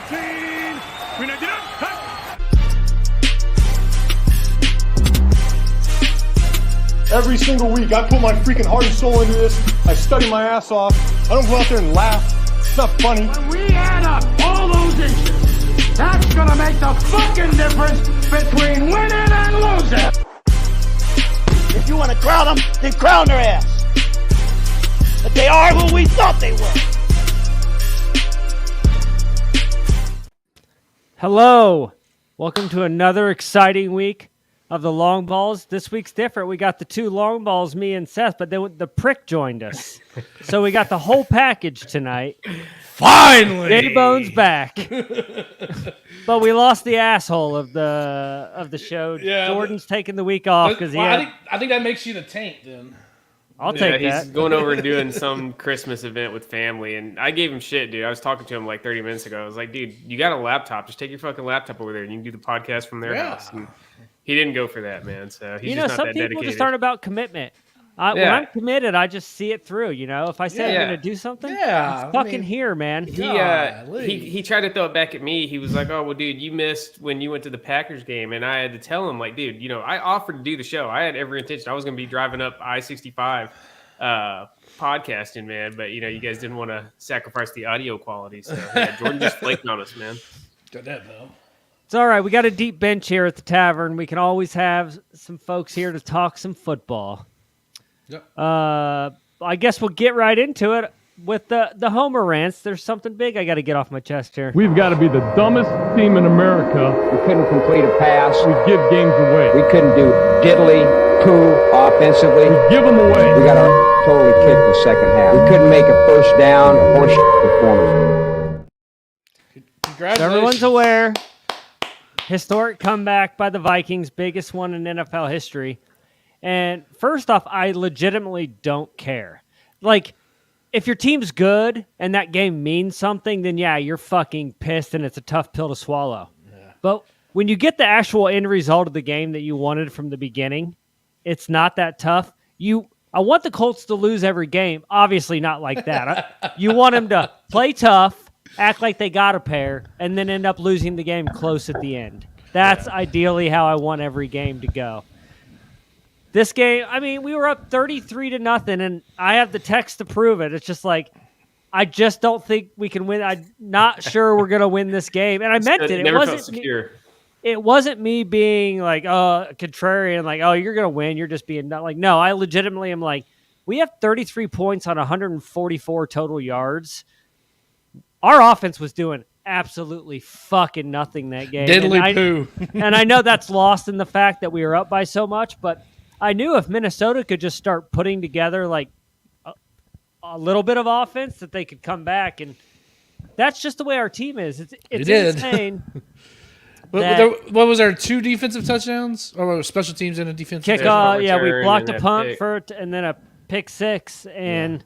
13. Every single week, I put my freaking heart and soul into this. I study my ass off. I don't go out there and laugh. It's not funny. When we add up all those inches, that's gonna make the fucking difference between winning and losing. If you want to crown them, then crown their ass. But they are who we thought they were. Hello. Welcome to another exciting week of the long balls. This week's different. We got the two long balls, me and Seth, but then the prick joined us. So we got the whole package tonight. Finally, JBONE's back. But we lost the asshole of the show. Yeah, Jordan's taking the week off because I think that makes you the taint then. I'll take that. He's going over and doing some Christmas event with family, and I gave him shit, dude. I was talking to him like 30 minutes ago. I was like, dude, you got a laptop. Just take your fucking laptop over there, and you can do the podcast from their house. And he didn't go for that, man. So he's just not some that people dedicated. just aren't about commitment. When I'm committed, I just see it through. You know, if I say I'm going to do something, it's fucking here, man. He tried to throw it back at me. He was like, "Oh, well, dude, you missed when you went to the Packers game," and I had to tell him, like, dude, you know, I offered to do the show. I had every intention. I was going to be driving up I-65, podcasting, man. But you know, you guys didn't want to sacrifice the audio quality, so Jordan just flaked on us, man. Got that though. It's all right. We got a deep bench here at the tavern. We can always have some folks here to talk some football. Yep. I guess we'll get right into it with the Homer rants. There's something big I got to get off my chest here. We've got to be the dumbest team in America. We couldn't complete a pass. We give games away. We couldn't do diddly poo offensively. We give them away. We got our totally kicked in the second half. We couldn't make a first down or horse performance. Congratulations. So everyone's aware. Historic comeback by the Vikings, biggest one in NFL history. And first off, I legitimately don't care. Like, if your team's good and that game means something, then yeah, you're fucking pissed and it's a tough pill to swallow. Yeah. But when you get the actual end result of the game that you wanted from the beginning, it's not that tough. I want the Colts to lose every game. Obviously not like that. You want them to play tough, act like they got a pair, and then end up losing the game close at the end. That's ideally how I want every game to go. This game, I mean, we were up 33-0, and I have the text to prove it. It's just like, I just don't think we can win. I'm not sure we're going to win this game. And I meant it. Never felt secure. It wasn't me being like, contrarian, like, oh, you're going to win. You're just being like, no, I legitimately am like, we have 33 points on 144 total yards. Our offense was doing absolutely fucking nothing that game. Diddly poo. And I know that's lost in the fact that we were up by so much, but I knew if Minnesota could just start putting together like a little bit of offense that they could come back, and that's just the way our team is. It's insane. What was our 2 defensive touchdowns or special teams and a defensive kickoff? Yeah, we blocked a punt and then a pick 6, and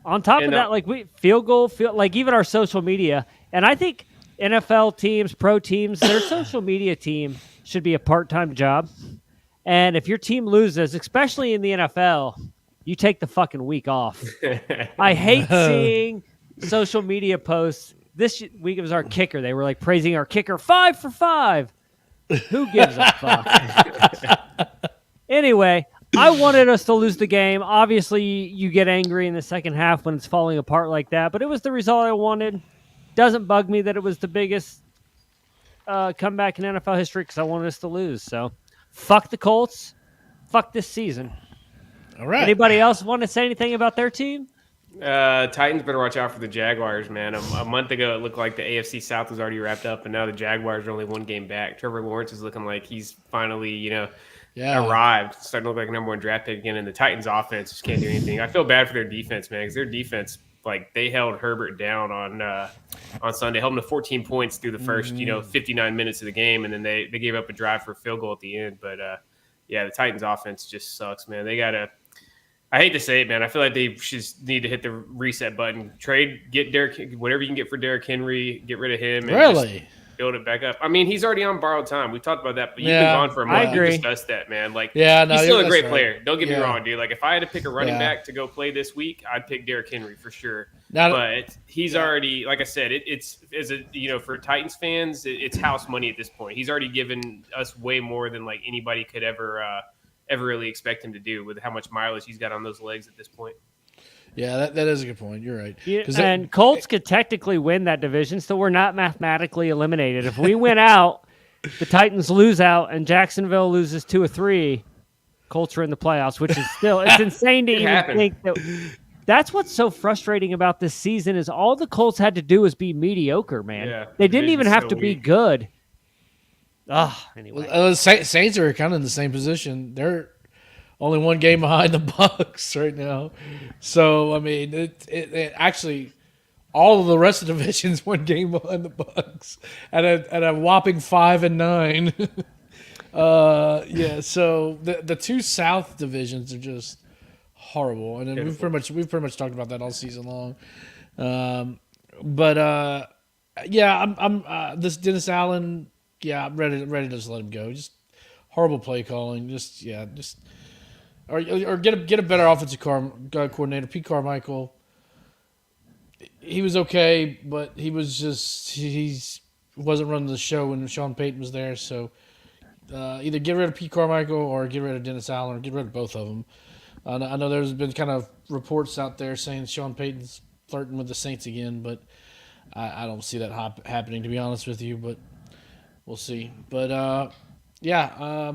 on top of that, like field goal, like even our social media, and I think NFL teams, pro teams, their social media team should be a part-time job. And if your team loses, especially in the NFL, you take the fucking week off. I hate seeing social media posts. This week it was our kicker. They were like praising our kicker, 5 for 5. Who gives a fuck? Anyway, I wanted us to lose the game. Obviously, you get angry in the second half when it's falling apart like that, but it was the result I wanted. Doesn't bug me that it was the biggest comeback in NFL history because I wanted us to lose. So, fuck the Colts. Fuck this season. All right. Anybody else want to say anything about their team? Titans better watch out for the Jaguars, man. A month ago, it looked like the AFC South was already wrapped up, and now the Jaguars are only 1 game back. Trevor Lawrence is looking like he's finally, arrived. Starting to look like a number 1 draft pick again, and the Titans offense just can't do anything. I feel bad for their defense, man, because their defense, like, they held Herbert down on Sunday, held him to 14 points through the first, 59 minutes of the game, and then they gave up a drive for a field goal at the end. But, the Titans offense just sucks, man. They got to – I hate to say it, man. I feel like they just need to hit the reset button. Trade, get Derrick, whatever you can get for Derrick Henry, get rid of him. And really? build it back up. I mean, he's already on borrowed time. We talked about that, but you've been gone for a month. I agree. We discussed that, man. Like, he's still a great player. Don't get me wrong, dude. Like, if I had to pick a running back to go play this week, I'd pick Derrick Henry for sure. But he's already, like I said, it's as a for Titans fans, it's house money at this point. He's already given us way more than like anybody could ever really expect him to do with how much mileage he's got on those legs at this point. Yeah, that is a good point. You're right. And Colts could technically win that division, so we're not mathematically eliminated. If we win out, the Titans lose out, and Jacksonville loses 2 or 3, Colts are in the playoffs, which is still it's insane to even think that. That's what's so frustrating about this season is all the Colts had to do was be mediocre, man. Yeah, they didn't even have to be good. Anyway. Saints are kind of in the same position. They're only 1 game behind the Bucs right now. So, I mean, it actually all of the rest of the division's 1 game behind the Bucs at a whopping 5-9. So the 2 South divisions are just horrible. And then we've pretty much talked about that all season long. I'm this Dennis Allen, I'm ready to just let him go. Just horrible play calling. Or get a better offensive coordinator. Pete Carmichael, he was okay, but he wasn't running the show when Sean Payton was there. So either get rid of Pete Carmichael or get rid of Dennis Allen or get rid of both of them. I know there's been kind of reports out there saying Sean Payton's flirting with the Saints again, but I don't see that happening, to be honest with you. But we'll see. But I'm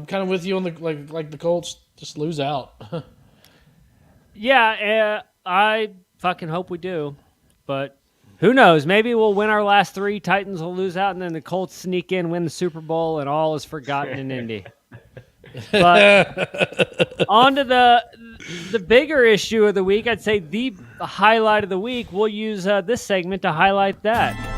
kind of with you on the like the Colts. Just lose out. I fucking hope we do. But who knows? Maybe we'll win our last 3. Titans will lose out, and then the Colts sneak in, win the Super Bowl, and all is forgotten in Indy. But on to the bigger issue of the week, I'd say the highlight of the week. We'll use this segment to highlight that.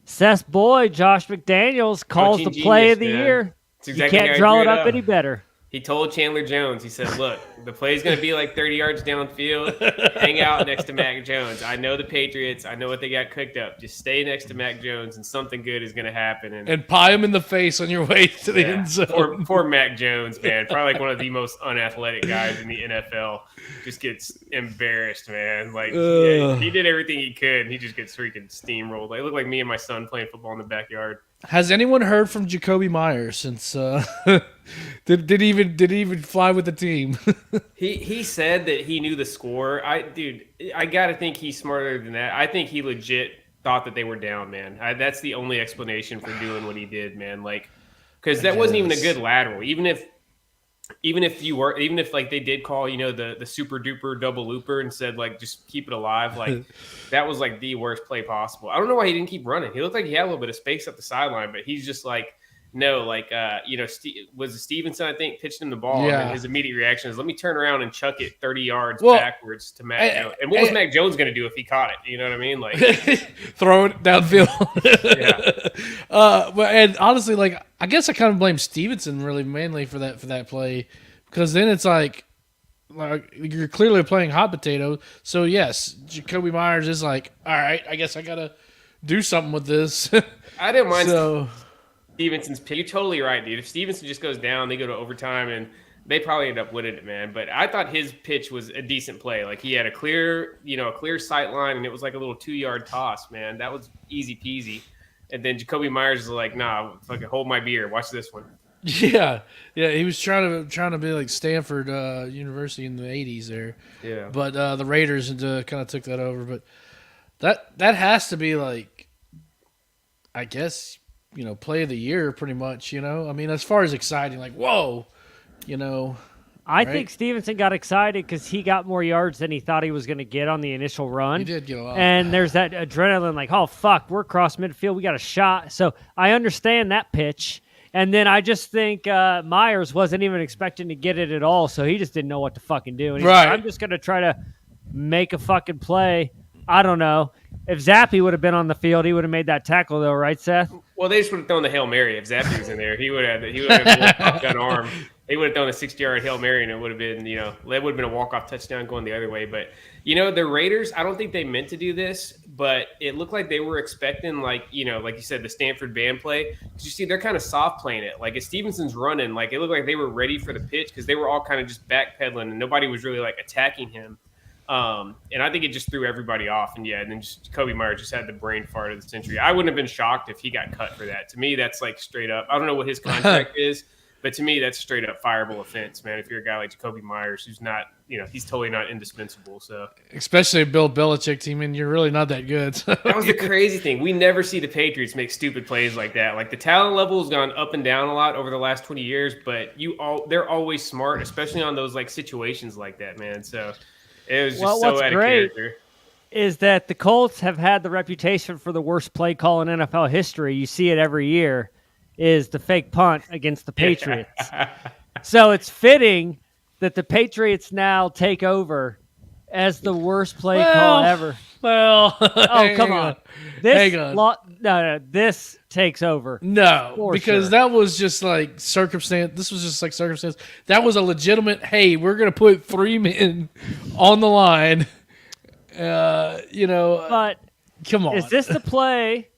Seth's boy, Josh McDaniels, calls the play of the year. Exactly, you can't draw it up any better. He told Chandler Jones, he said, look, the play's going to be like 30 yards downfield. Hang out next to Mac Jones. I know the Patriots. I know what they got cooked up. Just stay next to Mac Jones, and something good is going to happen. And pie him in the face on your way to the end zone. Poor Mac Jones, man. Probably like one of the most unathletic guys in the NFL. Just gets embarrassed, man. Like, he did everything he could, and he just gets freaking steamrolled. It looked like me and my son playing football in the backyard. Has anyone heard from Jacoby Myers since did he even fly with the team? He said that he knew the score. I gotta think he's smarter than that. I think he legit thought that they were down, man. That's the only explanation for doing what he did, man. Like, because that wasn't even a good lateral. Even if like they did call, the super duper double looper and said like just keep it alive, like that was like the worst play possible. I don't know why he didn't keep running. He looked like he had a little bit of space up the sideline, but he's just like no, like was it Stevenson, I think, pitched him the ball, and his immediate reaction is let me turn around and chuck it 30 yards backwards to Mac Jones. And what was Mac Jones going to do if he caught it? You know what I mean? Like throw it downfield. And honestly, like I guess I kind of blame Stevenson really mainly for that play, because then it's like you're clearly playing hot potato. So yes, Jacoby Myers is like, all right, I guess I gotta do something with this. I didn't mind Stevenson's pitch. You're totally right, dude. If Stevenson just goes down, they go to overtime, and they probably end up winning it, man. But I thought his pitch was a decent play. Like he had a clear sight line, and it was like a little 2-yard toss, man. That was easy peasy. And then Jacoby Myers is like, nah, fucking hold my beer. Watch this one. Yeah. He was trying to be like Stanford University in the 80s there. Yeah. But the Raiders kind of took that over. But that has to be like, I guess, play of the year pretty much. I mean, as far as exciting, like whoa, I think Stevenson got excited because he got more yards than he thought he was going to get on the initial run. He did get a lot. And there's that adrenaline, like, oh fuck, we're across midfield, we got a shot. So I understand that pitch. And then I just think Myers wasn't even expecting to get it at all, so he just didn't know what to fucking do. And he's like, I'm just going to try to make a fucking play. I don't know. If Zappy would have been on the field, he would have made that tackle, though, right, Seth? Well, they just would have thrown the Hail Mary. If Zappy was in there, he would have a little gun arm. They would have thrown a 60-yard Hail Mary, and it would have been, that would have been a walk-off touchdown going the other way. But, the Raiders, I don't think they meant to do this, but it looked like they were expecting, like you said, the Stanford band play. Because you see, they're kind of soft playing it. Like, if Stevenson's running, like, it looked like they were ready for the pitch because they were all kind of just backpedaling, and nobody was really, like, attacking him. And I think it just threw everybody off. And then just Kobe Myers just had the brain fart of the century. I wouldn't have been shocked if he got cut for that. To me, that's like straight up. I don't know what his contract is, but to me, that's straight up fireable offense, man. If you're a guy like Kobe Myers, who's not, he's totally not indispensable. So, especially a Bill Belichick team, and you're really not that good. So. That was the crazy thing. We never see the Patriots make stupid plays like that. Like the talent level has gone up and down a lot over the last 20 years, but they're always smart, especially on those like situations like that, man. So. It was just so out of character. Is that the Colts have had the reputation for the worst play call in NFL history. You see it every year, is the fake punt against the Patriots. So it's fitting that the Patriots now take over as the worst play call ever. Well, come on. This takes over. No, because that was just like circumstance. This was just like circumstance. That was a legitimate, hey, we're going to put 3 men on the line. But come on. Is this the play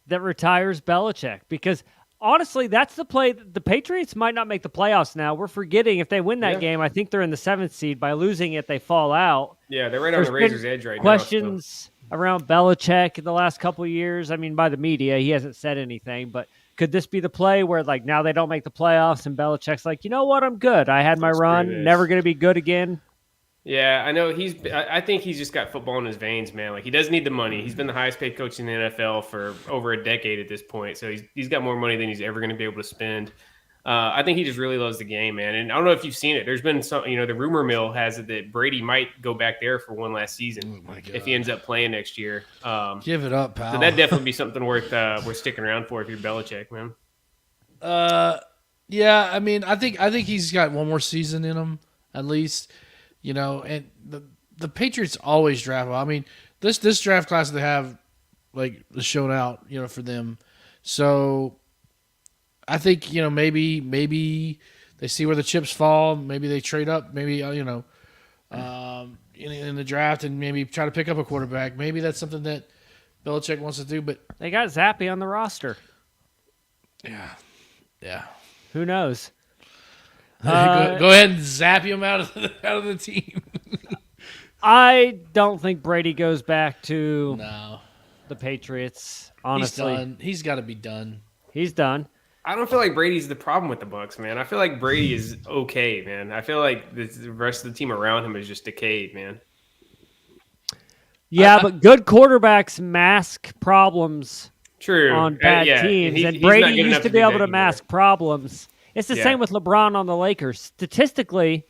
that retires Belichick? Because honestly, that's the play. The Patriots might not make the playoffs now. We're forgetting if they win that game, I think they're in the 7th seed. By losing it, they fall out. Yeah, they're right on the razor's edge right now. Questions around Belichick in the last couple of years. I mean, by the media, he hasn't said anything, but could this be the play where like now they don't make the playoffs and Belichick's like, you know what, I'm good. I had my run. Never going to be good again. Yeah, I know I think he's just got football in his veins, man. Like he doesn't need the money. He's been the highest paid coach in the NFL for over a decade at this point. So he's got more money than he's ever going to be able to spend. I think he just really loves the game, man. And I don't know if you've seen it. There's been some, the rumor mill has it that Brady might go back there for one last season if he ends up playing next year. Give it up, pal. So that'd definitely be something worth sticking around for if you're Belichick, man. Yeah. I mean, I think he's got one more season in him at least. And the Patriots always draft well. I mean, this draft class they have like is shown out, for them. So I think, maybe they see where the chips fall. Maybe they trade up. Maybe in the draft and maybe try to pick up a quarterback. Maybe that's something that Belichick wants to do. But they got Zappy on the roster. Yeah. Who knows? Go ahead and zap him out of the team. I don't think Brady goes back to the Patriots. Honestly, he's done. He's got to be done. He's done. I don't feel like Brady's the problem with the Bucs, man. I feel like Brady is okay, man. I feel like the rest of the team around him is just decayed, man. Yeah, but good quarterbacks mask problems. True. On bad teams, and Brady used to be able to mask problems. It's the same with LeBron on the Lakers. Statistically,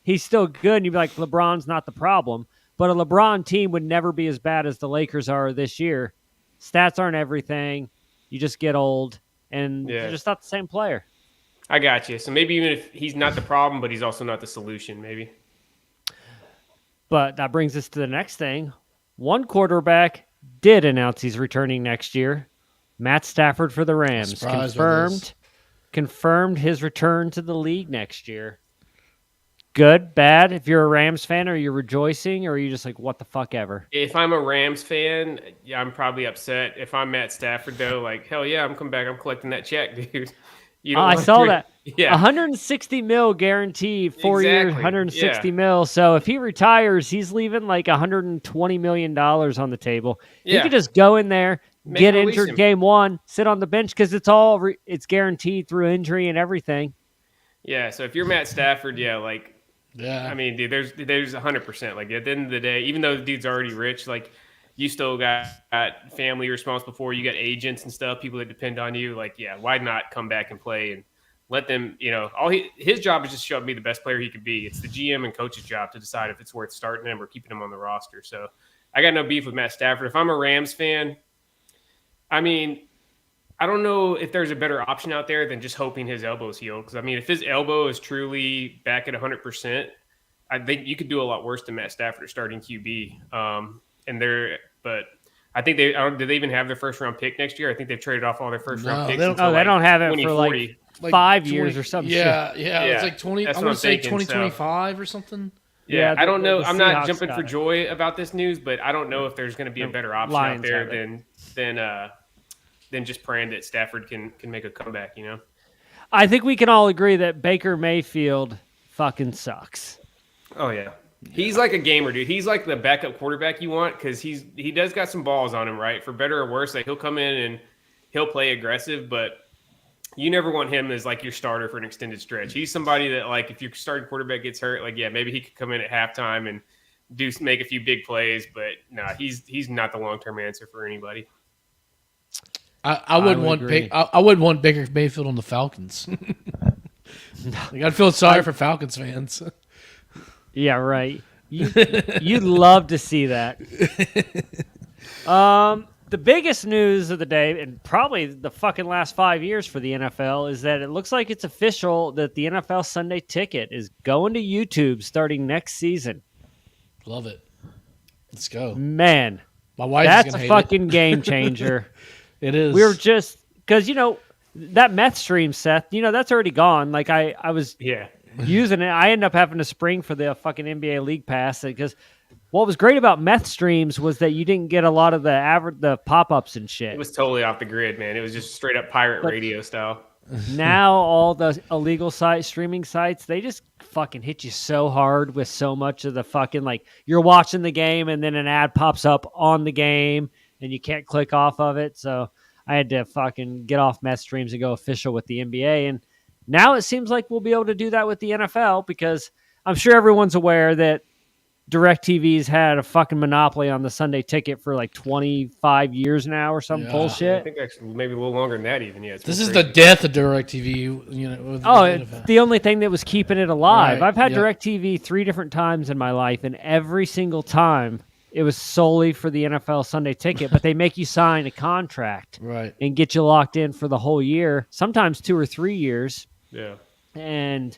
he's still good, and you'd be like, LeBron's not the problem. But a LeBron team would never be as bad as the Lakers are this year. Stats aren't everything. You just get old, and you're just not the same player. I got you. So maybe even if he's not the problem, but he's also not the solution, maybe. But that brings us to the next thing. One quarterback did announce he's returning next year. Matt Stafford for the Rams. Confirmed his return to the league next year. Good, bad? If you're a Rams fan, are you rejoicing, or are you just like, what the fuck ever? If I'm a Rams fan, I'm probably upset. If I'm Matt Stafford, though, like, hell yeah, I'm coming back. I'm collecting that check, dude. I saw that. Yeah. $160 million guaranteed, 4 years, $160 million. So if he retires, he's leaving like $120 million on the table. He could just go in there, get injured game one, sit on the bench because it's guaranteed through injury and everything. Yeah, so if you're Matt Stafford, I mean, dude, there's 100%. Like at the end of the day, even though the dude's already rich, like you still got family responsible for, you got agents and stuff, people that depend on you. Like, yeah, why not come back and play and let them, his job is just show me the best player he could be. It's the GM and coach's job to decide if it's worth starting him or keeping him on the roster. So I got no beef with Matt Stafford. If I'm a Rams fan, I mean, I don't know if there's a better option out there than just hoping his elbow's healed. Because, I mean, if his elbow is truly back at 100%, I think you could do a lot worse than Matt Stafford starting QB. But I think did they even have their first round pick next year? I think they've traded off all their first round picks. They don't have it for like 5 years or something. Yeah. It's like 20. I want to say 2025 or something. Yeah, I don't know. I'm not jumping for joy about this news, but I don't know if there's going to be a better option out there than just praying that Stafford can make a comeback. You know, I think we can all agree that Baker Mayfield fucking sucks. Oh yeah, he's like a gamer, dude. He's like the backup quarterback you want because he does got some balls on him, right? For better or worse, like he'll come in and he'll play aggressive, but you never want him as like your starter for an extended stretch. He's somebody that like if your starting quarterback gets hurt, like maybe he could come in at halftime and make a few big plays, but no, he's not the long-term answer for anybody. I wouldn't want Baker Mayfield on the Falcons. I got to feel sorry for Falcons fans. Yeah, right. You'd love to see that. The biggest news of the day, and probably the fucking last 5 years for the NFL, is that it looks like it's official that the NFL Sunday Ticket is going to YouTube starting next season. Love it. Let's go. Man, my wife that's a fucking game changer. It is. We were just, because, that meth stream, Seth, that's already gone. Like, I was using it. I ended up having to spring for the fucking NBA League Pass because what was great about meth streams was that you didn't get a lot of the pop-ups and shit. It was totally off the grid, man. It was just straight up pirate radio style. Now all the illegal streaming sites, they just fucking hit you so hard with so much of the fucking, like, you're watching the game and then an ad pops up on the game and you can't click off of it. So I had to fucking get off meth streams and go official with the NBA. And now it seems like we'll be able to do that with the NFL because I'm sure everyone's aware that DirecTV's had a fucking monopoly on the Sunday Ticket for like 25 years now or some bullshit. I think actually maybe a little longer than that even. Yeah, this is the death of DirecTV. It's the only thing that was keeping it alive. Right. I've had DirecTV 3 different times in my life, and every single time it was solely for the NFL Sunday Ticket, but they make you sign a contract and get you locked in for the whole year, sometimes 2 or 3 years. Yeah. And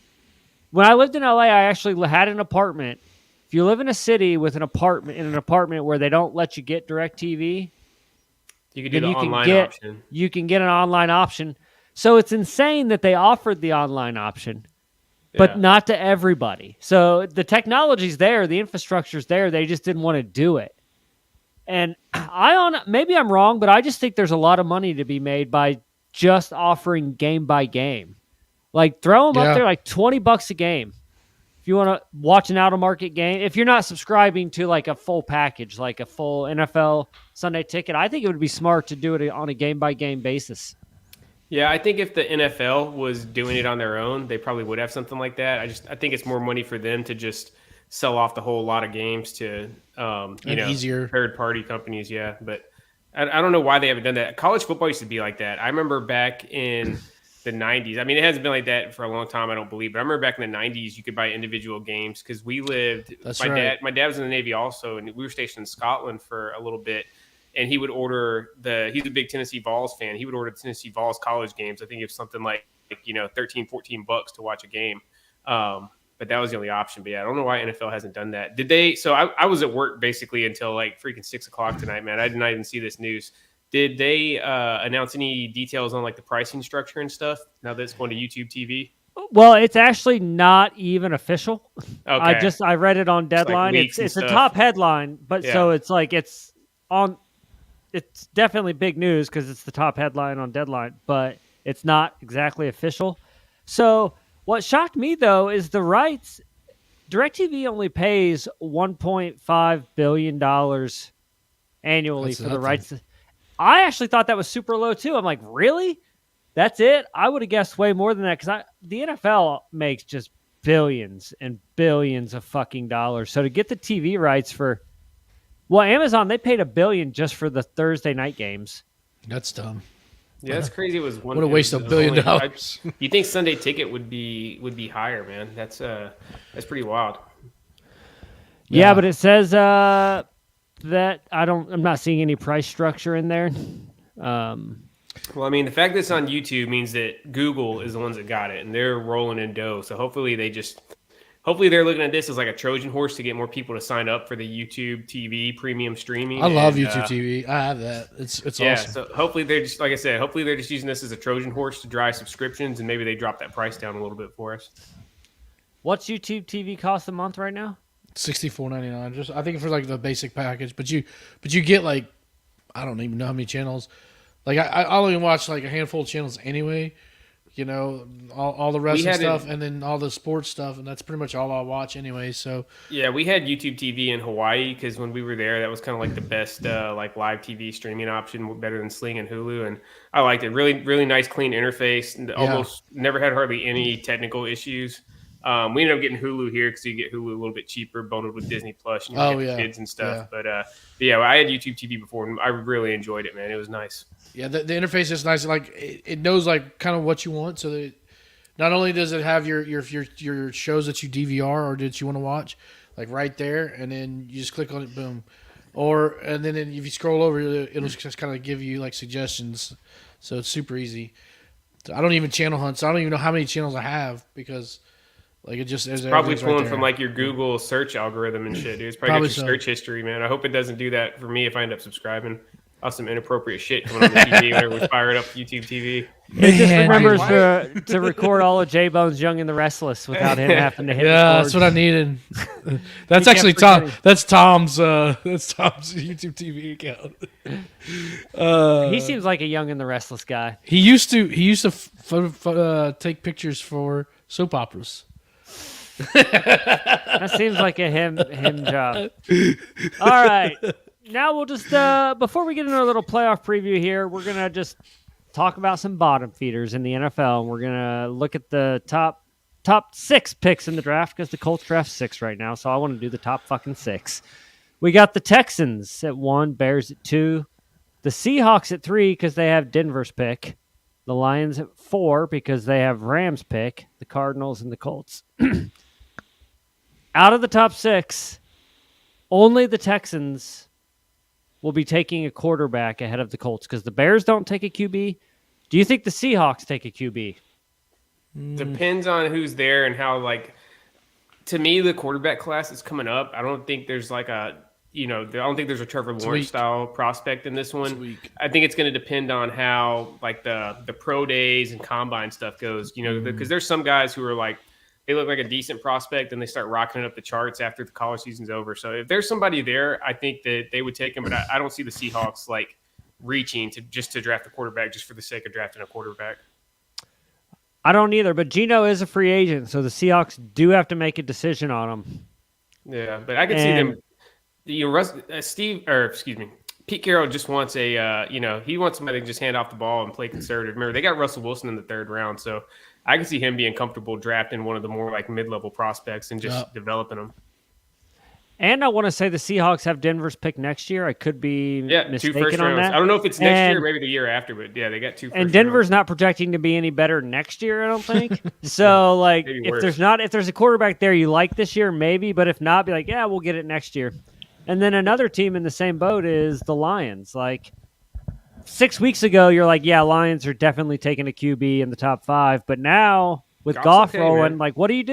when I lived in LA, I actually had an apartment. If you live in a city with an apartment where they don't let you get DirecTV, you can do the online option. You can get an online option. So it's insane that they offered the online option, but not to everybody. So the technology's there, the infrastructure's there. They just didn't want to do it. And maybe I'm wrong, but I just think there's a lot of money to be made by just offering game by game. Like throw them up there like $20 a game. If you want to watch an out-of-market game, if you're not subscribing to like a full package, like a full NFL Sunday Ticket, I think it would be smart to do it on a game-by-game basis. Yeah, I think if the NFL was doing it on their own, they probably would have something like that. I think it's more money for them to just sell off the whole lot of games to easier third-party companies. Yeah, but I don't know why they haven't done that. College football used to be like that. I remember back in the 90s. I mean, it hasn't been like that for a long time, I don't believe. But I remember back in the 90s, you could buy individual games because we lived. My dad was in the Navy also, and we were stationed in Scotland for a little bit. And he would order he's a big Tennessee Vols fan. He would order the Tennessee Vols college games. I think it was something like $13, $14 to watch a game. But that was the only option. But yeah, I don't know why NFL hasn't done that. Did they? So I was at work basically until like freaking 6:00 tonight, man. I did not even see this news. Did they announce any details on like the pricing structure and stuff now that it's going to YouTube TV? Well, it's actually not even official. Okay. I read it on Deadline. It's a top headline, but so it's like it's definitely big news because it's the top headline on Deadline, but it's not exactly official. So what shocked me though is the rights. DirecTV only pays $1.5 billion annually for the rights. I actually thought that was super low too. I'm like, really? That's it? I would have guessed way more than that because the NFL makes just billions and billions of fucking dollars. So to get the TV rights Amazon, they paid $1 billion just for the Thursday night games. That's dumb. Yeah, that's crazy. It was what a waste of $1 billion. You think Sunday Ticket would be higher, man? That's pretty wild. Yeah, but it says that I'm not seeing any price structure in there. Well, I mean, the fact that it's on YouTube means that Google is the ones that got it, and they're rolling in dough. So hopefully they just hopefully they're looking at this as like a Trojan horse to get more people to sign up for the YouTube TV premium streaming. I love YouTube TV. I have that. It's awesome. So hopefully they're just, like I said, hopefully they're just using this as a Trojan horse to drive subscriptions, and maybe they drop that price down a little bit for us. What's YouTube TV cost a month right now? $64.99. Just I think for like the basic package, but you get like I don't even know how many channels. Like I only watch like a handful of channels anyway. You know, all the wrestling stuff and then all the sports stuff, and that's pretty much all I'll watch anyway. So yeah, we had YouTube TV in Hawaii because when we were there, that was kind of like the best like live TV streaming option, better than Sling and Hulu, and I liked it. Really, really nice, clean interface, and almost never had hardly any technical issues. We ended up getting Hulu here because you get Hulu a little bit cheaper, bundled with Disney Plus, and you get kids and stuff. But yeah, I had YouTube TV before, and I really enjoyed it, man. It was nice. Yeah, the interface is nice. Like it knows like kind of what you want, so that not only does it have your shows that you DVR or that you want to watch, like right there, and then you just click on it, boom. And then if you scroll over, it'll just kind of give you like suggestions. So it's super easy. I don't even channel hunt, so I don't even know how many channels I have because. Like it just is probably pulling from like your Google search algorithm and shit, dude. It's probably got your search history, man. I hope it doesn't do that for me if I end up subscribing. I'll some inappropriate shit coming on the TV whenever we fire it up YouTube TV. It just remembers to record all of JBONE's Young and the Restless without him having to hit. Yeah, that's what I needed. That's actually Tom. That's Tom's YouTube TV account. He seems like a Young and the Restless guy. He used to take pictures for soap operas. That seems like a him job. All right. Now we'll just before we get into our little playoff preview here, we're gonna just talk about some bottom feeders in the NFL, and we're gonna look at the top 6 picks in the draft because the Colts draft 6 right now. So I want to do the top fucking 6. We got the Texans at 1, Bears at 2, the Seahawks at 3 because they have Denver's pick, the Lions at 4 because they have Rams pick, the Cardinals and the Colts. Out of the top 6, only the Texans will be taking a quarterback ahead of the Colts because the Bears don't take a QB. Do you think the Seahawks take a QB? Depends on who's there and how, like, to me, the quarterback class is coming up. I don't think there's like I don't think there's a Trevor Lawrence style prospect in this one. I think it's going to depend on how like the pro days and combine stuff goes, because there's some guys who are like, they look like a decent prospect and they start rocking it up the charts after the college season's over. So if there's somebody there, I think that they would take him, but I don't see the Seahawks like reaching to draft a quarterback just for the sake of drafting a quarterback. I don't either, but Geno is a free agent, so the Seahawks do have to make a decision on him. Yeah, but I could see them. Pete Carroll just wants he wants somebody to just hand off the ball and play conservative. Remember, they got Russell Wilson in the 3rd round, so I can see him being comfortable drafting one of the more like mid-level prospects and just developing them. And I want to say the Seahawks have Denver's pick next year. I could be mistaken 2 first on rounds. that. I don't know if it's next year or maybe the year after, but yeah, they got 2 first And Denver's rounds. not projecting to be any better next year, I don't think. So like if there's a quarterback there you like this year, maybe, but if not, be like, yeah, we'll get it next year. And then another team in the same boat is the Lions. Like 6 weeks ago, you're like, yeah, Lions are definitely taking a QB in the top 5. But now with Goff rolling, man. Like, what do?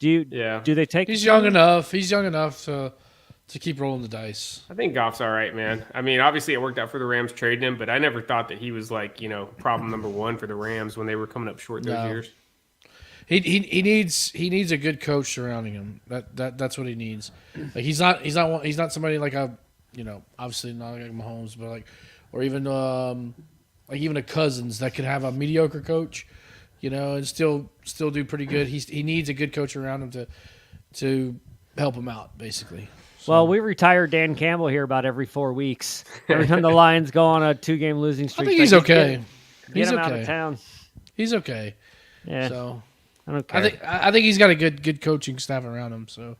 Do they take? He's young enough. He's young enough to keep rolling the dice. I think Goff's all right, man. I mean, obviously it worked out for the Rams trading him, but I never thought that he was like, problem number 1 for the Rams when they were coming up short those years. He needs a good coach surrounding him. That's what he needs. Like he's not somebody like obviously not like Mahomes, but like or even even a Cousins that could have a mediocre coach, and still do pretty good. He needs a good coach around him to help him out, basically. So. Well, we retire Dan Campbell here about every 4 weeks. Every time the Lions go on a 2-game losing streak, I think he's okay. Get him out of town. He's okay. Yeah. So. I don't care. I think he's got a good coaching staff around him. So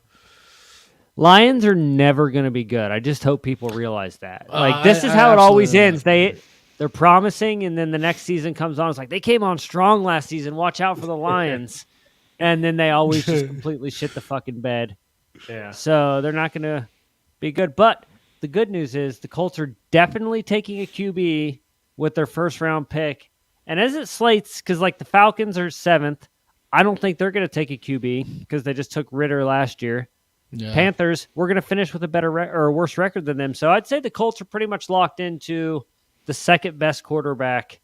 Lions are never going to be good. I just hope people realize that. This is how it always ends. They're promising, and then the next season comes on. It's like they came on strong last season. Watch out for the Lions, and then they always just completely shit the fucking bed. Yeah. So they're not going to be good. But the good news is the Colts are definitely taking a QB with their 1st round pick. And as it slates, because like the Falcons are 7th. I don't think they're going to take a QB because they just took Ritter last year. Yeah. Panthers, we're going to finish with a better or a worse record than them. So I'd say the Colts are pretty much locked into the second best quarterback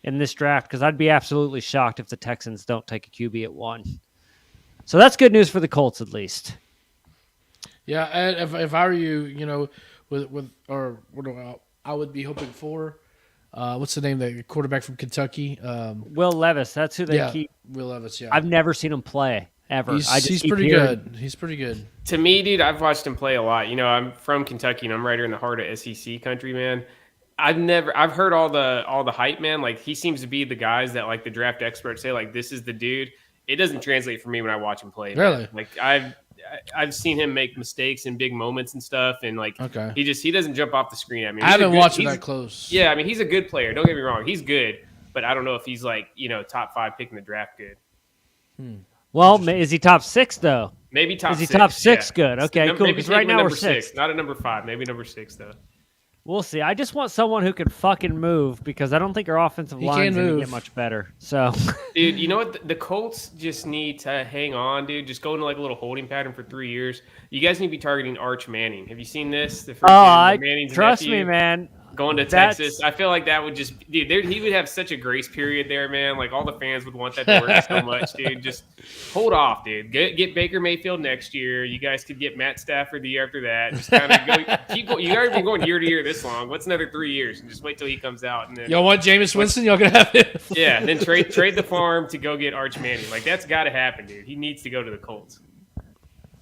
in this draft because I'd be absolutely shocked if the Texans don't take a QB at 1. So that's good news for the Colts at least. Yeah, and if I were you, I would be hoping for what's the name, the quarterback from Kentucky? Will Levis. That's who they keep. Will Levis, yeah. I've never seen him play ever. He's pretty good. He's pretty good. To me, dude, I've watched him play a lot. I'm from Kentucky and I'm right here in the heart of SEC country, man. I've heard all the hype, man. Like he seems to be the guys that like the draft experts say like this is the dude. It doesn't translate for me when I watch him play. Really? Man. Like I've seen him make mistakes in big moments and stuff, and like he doesn't jump off the screen at me. I haven't watched him that close. Yeah, I mean he's a good player. Don't get me wrong, he's good, but I don't know if he's like top 5 pick in the draft good. Well, is he top 6 though? Maybe top. Is he 6, top 6? Yeah. Good. Okay, cool. Because right now we're 6, not at number 5. Maybe number 6 though. We'll see. I just want someone who can fucking move because I don't think our offensive line is going to get much better. So, dude, you know what? The Colts just need to hang on, dude. Just go into like a little holding pattern for 3 years. You guys need to be targeting Arch Manning. Have you seen this? Trust me, man. Going to Texas, I feel like that would just, dude. He would have such a grace period there, man. Like all the fans would want that to work so much, dude. Just hold off, dude. Get Baker Mayfield next year. You guys could get Matt Stafford the year after that. Just kind of go. You already been going year to year this long. What's another 3 years? And just wait till he comes out. And then y'all want Jameis Winston? Y'all gonna have it? Yeah. Then trade the farm to go get Arch Manning. Like that's got to happen, dude. He needs to go to the Colts.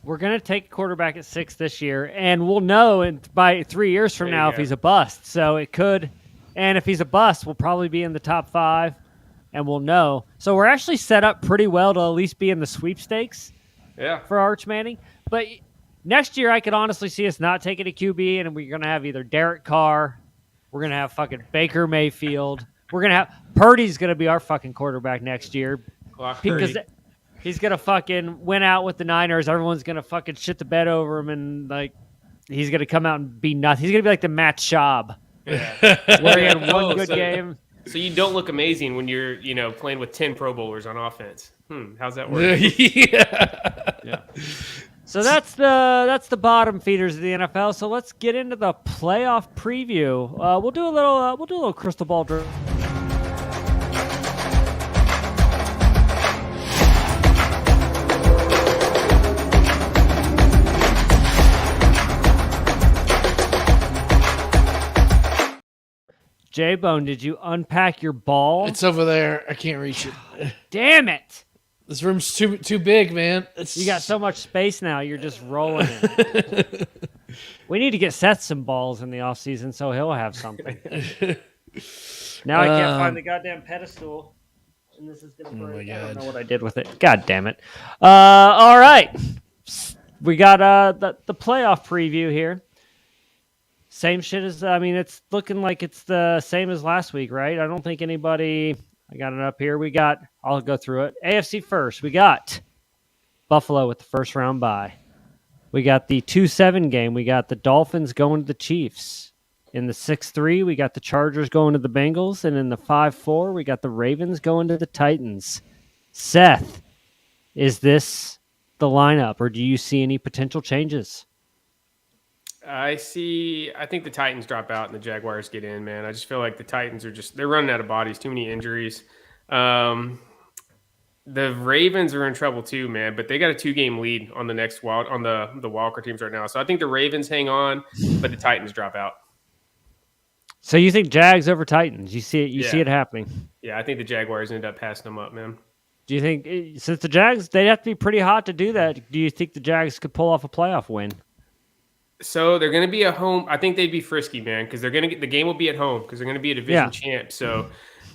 We're going to take a quarterback at 6 this year, and we'll know by 3 years from now if he's a bust. So it could, and if he's a bust, we'll probably be in the top 5, and we'll know. So we're actually set up pretty well to at least be in the sweepstakes for Arch Manning. But next year, I could honestly see us not taking a QB, and we're going to have either Derek Carr, we're going to have fucking Baker Mayfield, we're going to have Purdy's going to be our fucking quarterback next year. Because he's going to fucking win out with the Niners. Everyone's going to fucking shit the bed over him, and like he's going to come out and be nuts. He's going to be like the Matt Schaub. Yeah. Where he had one good game. So you don't look amazing when you're, playing with 10 Pro Bowlers on offense. How's that work? Yeah. So that's the bottom feeders of the NFL. So let's get into the playoff preview. We'll do a little crystal ball draw. JBONE, did you unpack your ball? It's over there. I can't reach it. Damn it! This room's too big, man. You got so much space now. You're just rolling it. We need to get Seth some balls in the offseason so he'll have something. Now I can't find the goddamn pedestal. And this is gonna break. I don't know what I did with it. God damn it. All right. We got the playoff preview here. Same shit as, it's looking like it's the same as last week, right? I don't think anybody, I got it up here. I'll go through it. AFC first, we got Buffalo with the first round bye. We got the 2-7 game. We got the Dolphins going to the Chiefs. In the 6-3, we got the Chargers going to the Bengals. And in the 5-4, we got the Ravens going to the Titans. Seth, is this the lineup, or do you see any potential changes? I think the Titans drop out and the Jaguars get in, man. I just feel like the Titans they're running out of bodies, too many injuries. The Ravens are in trouble too, man, but they got a 2-game lead on the next on the wildcard teams right now. So I think the Ravens hang on, but the Titans drop out. So you think Jags over Titans? You see it see it happening. Yeah, I think the Jaguars end up passing them up, man. Do you think, since the Jags, they'd have to be pretty hot to do that, do you think the Jags could pull off a playoff win? So they're going to be at home. I think they'd be frisky, man, because they're going to get the game will be at home because they're going to be a division champ. So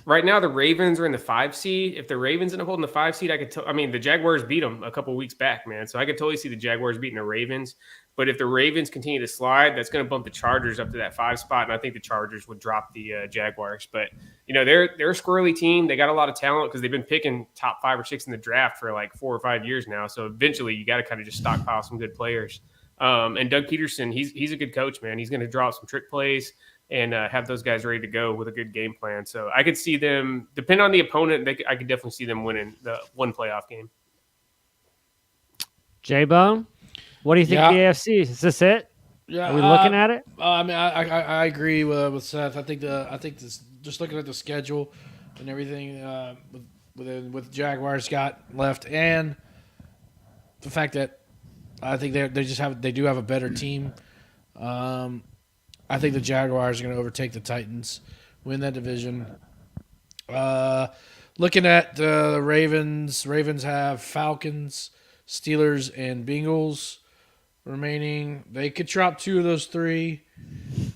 right now the Ravens are in the 5 seed. If the Ravens end up holding the 5 seed, the Jaguars beat them a couple weeks back, man. So I could totally see the Jaguars beating the Ravens. But if the Ravens continue to slide, that's going to bump the Chargers up to that 5 spot, and I think the Chargers would drop the Jaguars. But they're a squirrely team. They got a lot of talent because they've been picking top 5 or 6 in the draft for like 4 or 5 years now. So eventually you got to kind of just stockpile some good players. And Doug Peterson, he's a good coach, man. He's going to draw up some trick plays, and have those guys ready to go with a good game plan. So I could see them, depending on the opponent, I could definitely see them winning the one playoff game. JBONE, what do you think of the AFC? Is this it? Yeah, are we looking at it? I mean, I agree with Seth. I think this, just looking at the schedule and everything with Jaguars got left, and the fact that I think they do have a better team. I think the Jaguars are going to overtake the Titans, win that division. Looking at the Ravens have Falcons, Steelers, and Bengals remaining. They could drop 2 of those 3.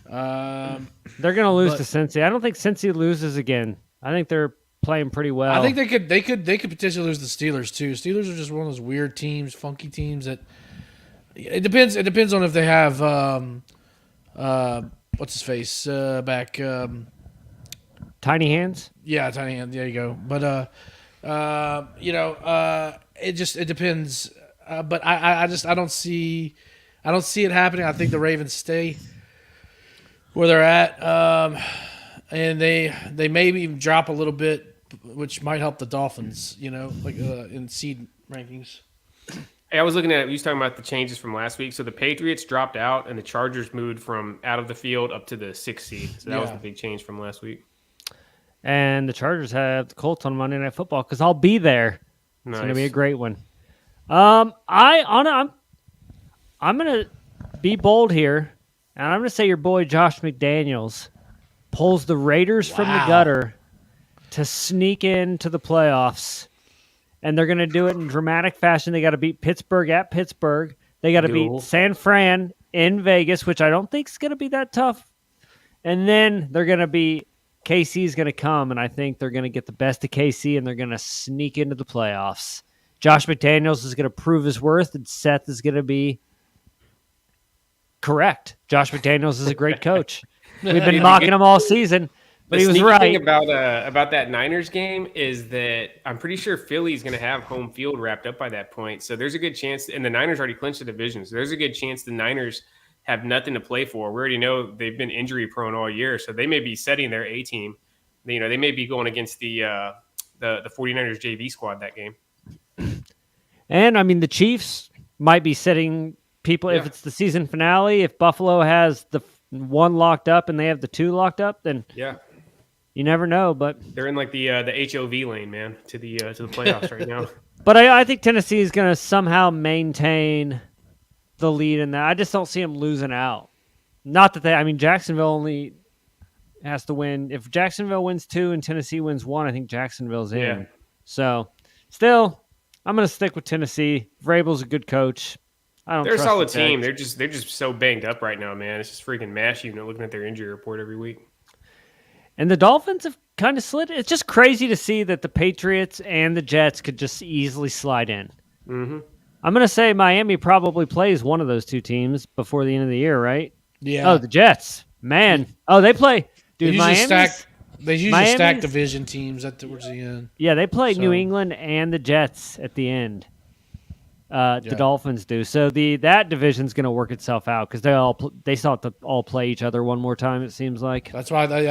They're going to lose to Cincy. I don't think Cincy loses again. I think they're playing pretty well. I think they could potentially lose the Steelers too. Steelers are just one of those weird teams, funky teams that it depends. It depends on if they have what's his face back. Tiny Hands. Yeah, Tiny Hands. There you go. But it depends. But I don't see it happening. I think the Ravens stay where they're at, and they maybe even drop a little bit, which might help the Dolphins. In seed rankings. Hey, I was looking at, you was talking about the changes from last week. So the Patriots dropped out, and the Chargers moved from out of the field up to the 6th seed. So that was the big change from last week. And the Chargers have the Colts on Monday Night Football because I'll be there. Nice. It's going to be a great one. I'm going to be bold here, and I'm going to say your boy Josh McDaniels pulls the Raiders from the gutter to sneak into the playoffs. And they're going to do it in dramatic fashion. They got to beat Pittsburgh at Pittsburgh. They got to beat San Fran in Vegas, which I don't think is going to be that tough. And then they're going to be KC's going to come, and I think they're going to get the best of KC, and they're going to sneak into the playoffs. Josh McDaniels is going to prove his worth, and Seth is going to be correct. Josh McDaniels is a great coach. We've been mocking him all season. But he was right. The thing about that Niners game is that I'm pretty sure Philly's going to have home field wrapped up by that point. So there's a good chance, and the Niners already clinched the division. So there's a good chance the Niners have nothing to play for. We already know they've been injury prone all year, so they may be setting their A team. They may be going against the 49ers JV squad that game. And I mean, the Chiefs might be setting people if it's the season finale. If Buffalo has the 1 locked up and they have the 2 locked up, then you never know, but they're in like the HOV lane, man, to the playoffs right now. But I think Tennessee is going to somehow maintain the lead in that. I just don't see them losing out. Not that Jacksonville only has to win. If Jacksonville wins 2 and Tennessee wins 1, I think Jacksonville's in. Yeah. So, still, I'm going to stick with Tennessee. Vrabel's a good coach. They're a solid team. They're just so banged up right now, man. It's just freaking mash unit looking at their injury report every week. And the Dolphins have kind of slid. It's just crazy to see that the Patriots and the Jets could just easily slide in. Mm-hmm. I'm going to say Miami probably plays one of those 2 teams before the end of the year, right? Yeah. Oh, the Jets. Man. Oh, they play. Dude, they usually stack division teams towards the end. Yeah, they play New England and the Jets at the end. The Dolphins do. So that division's going to work itself out because they still have to all play each other one more time. It seems like that's why they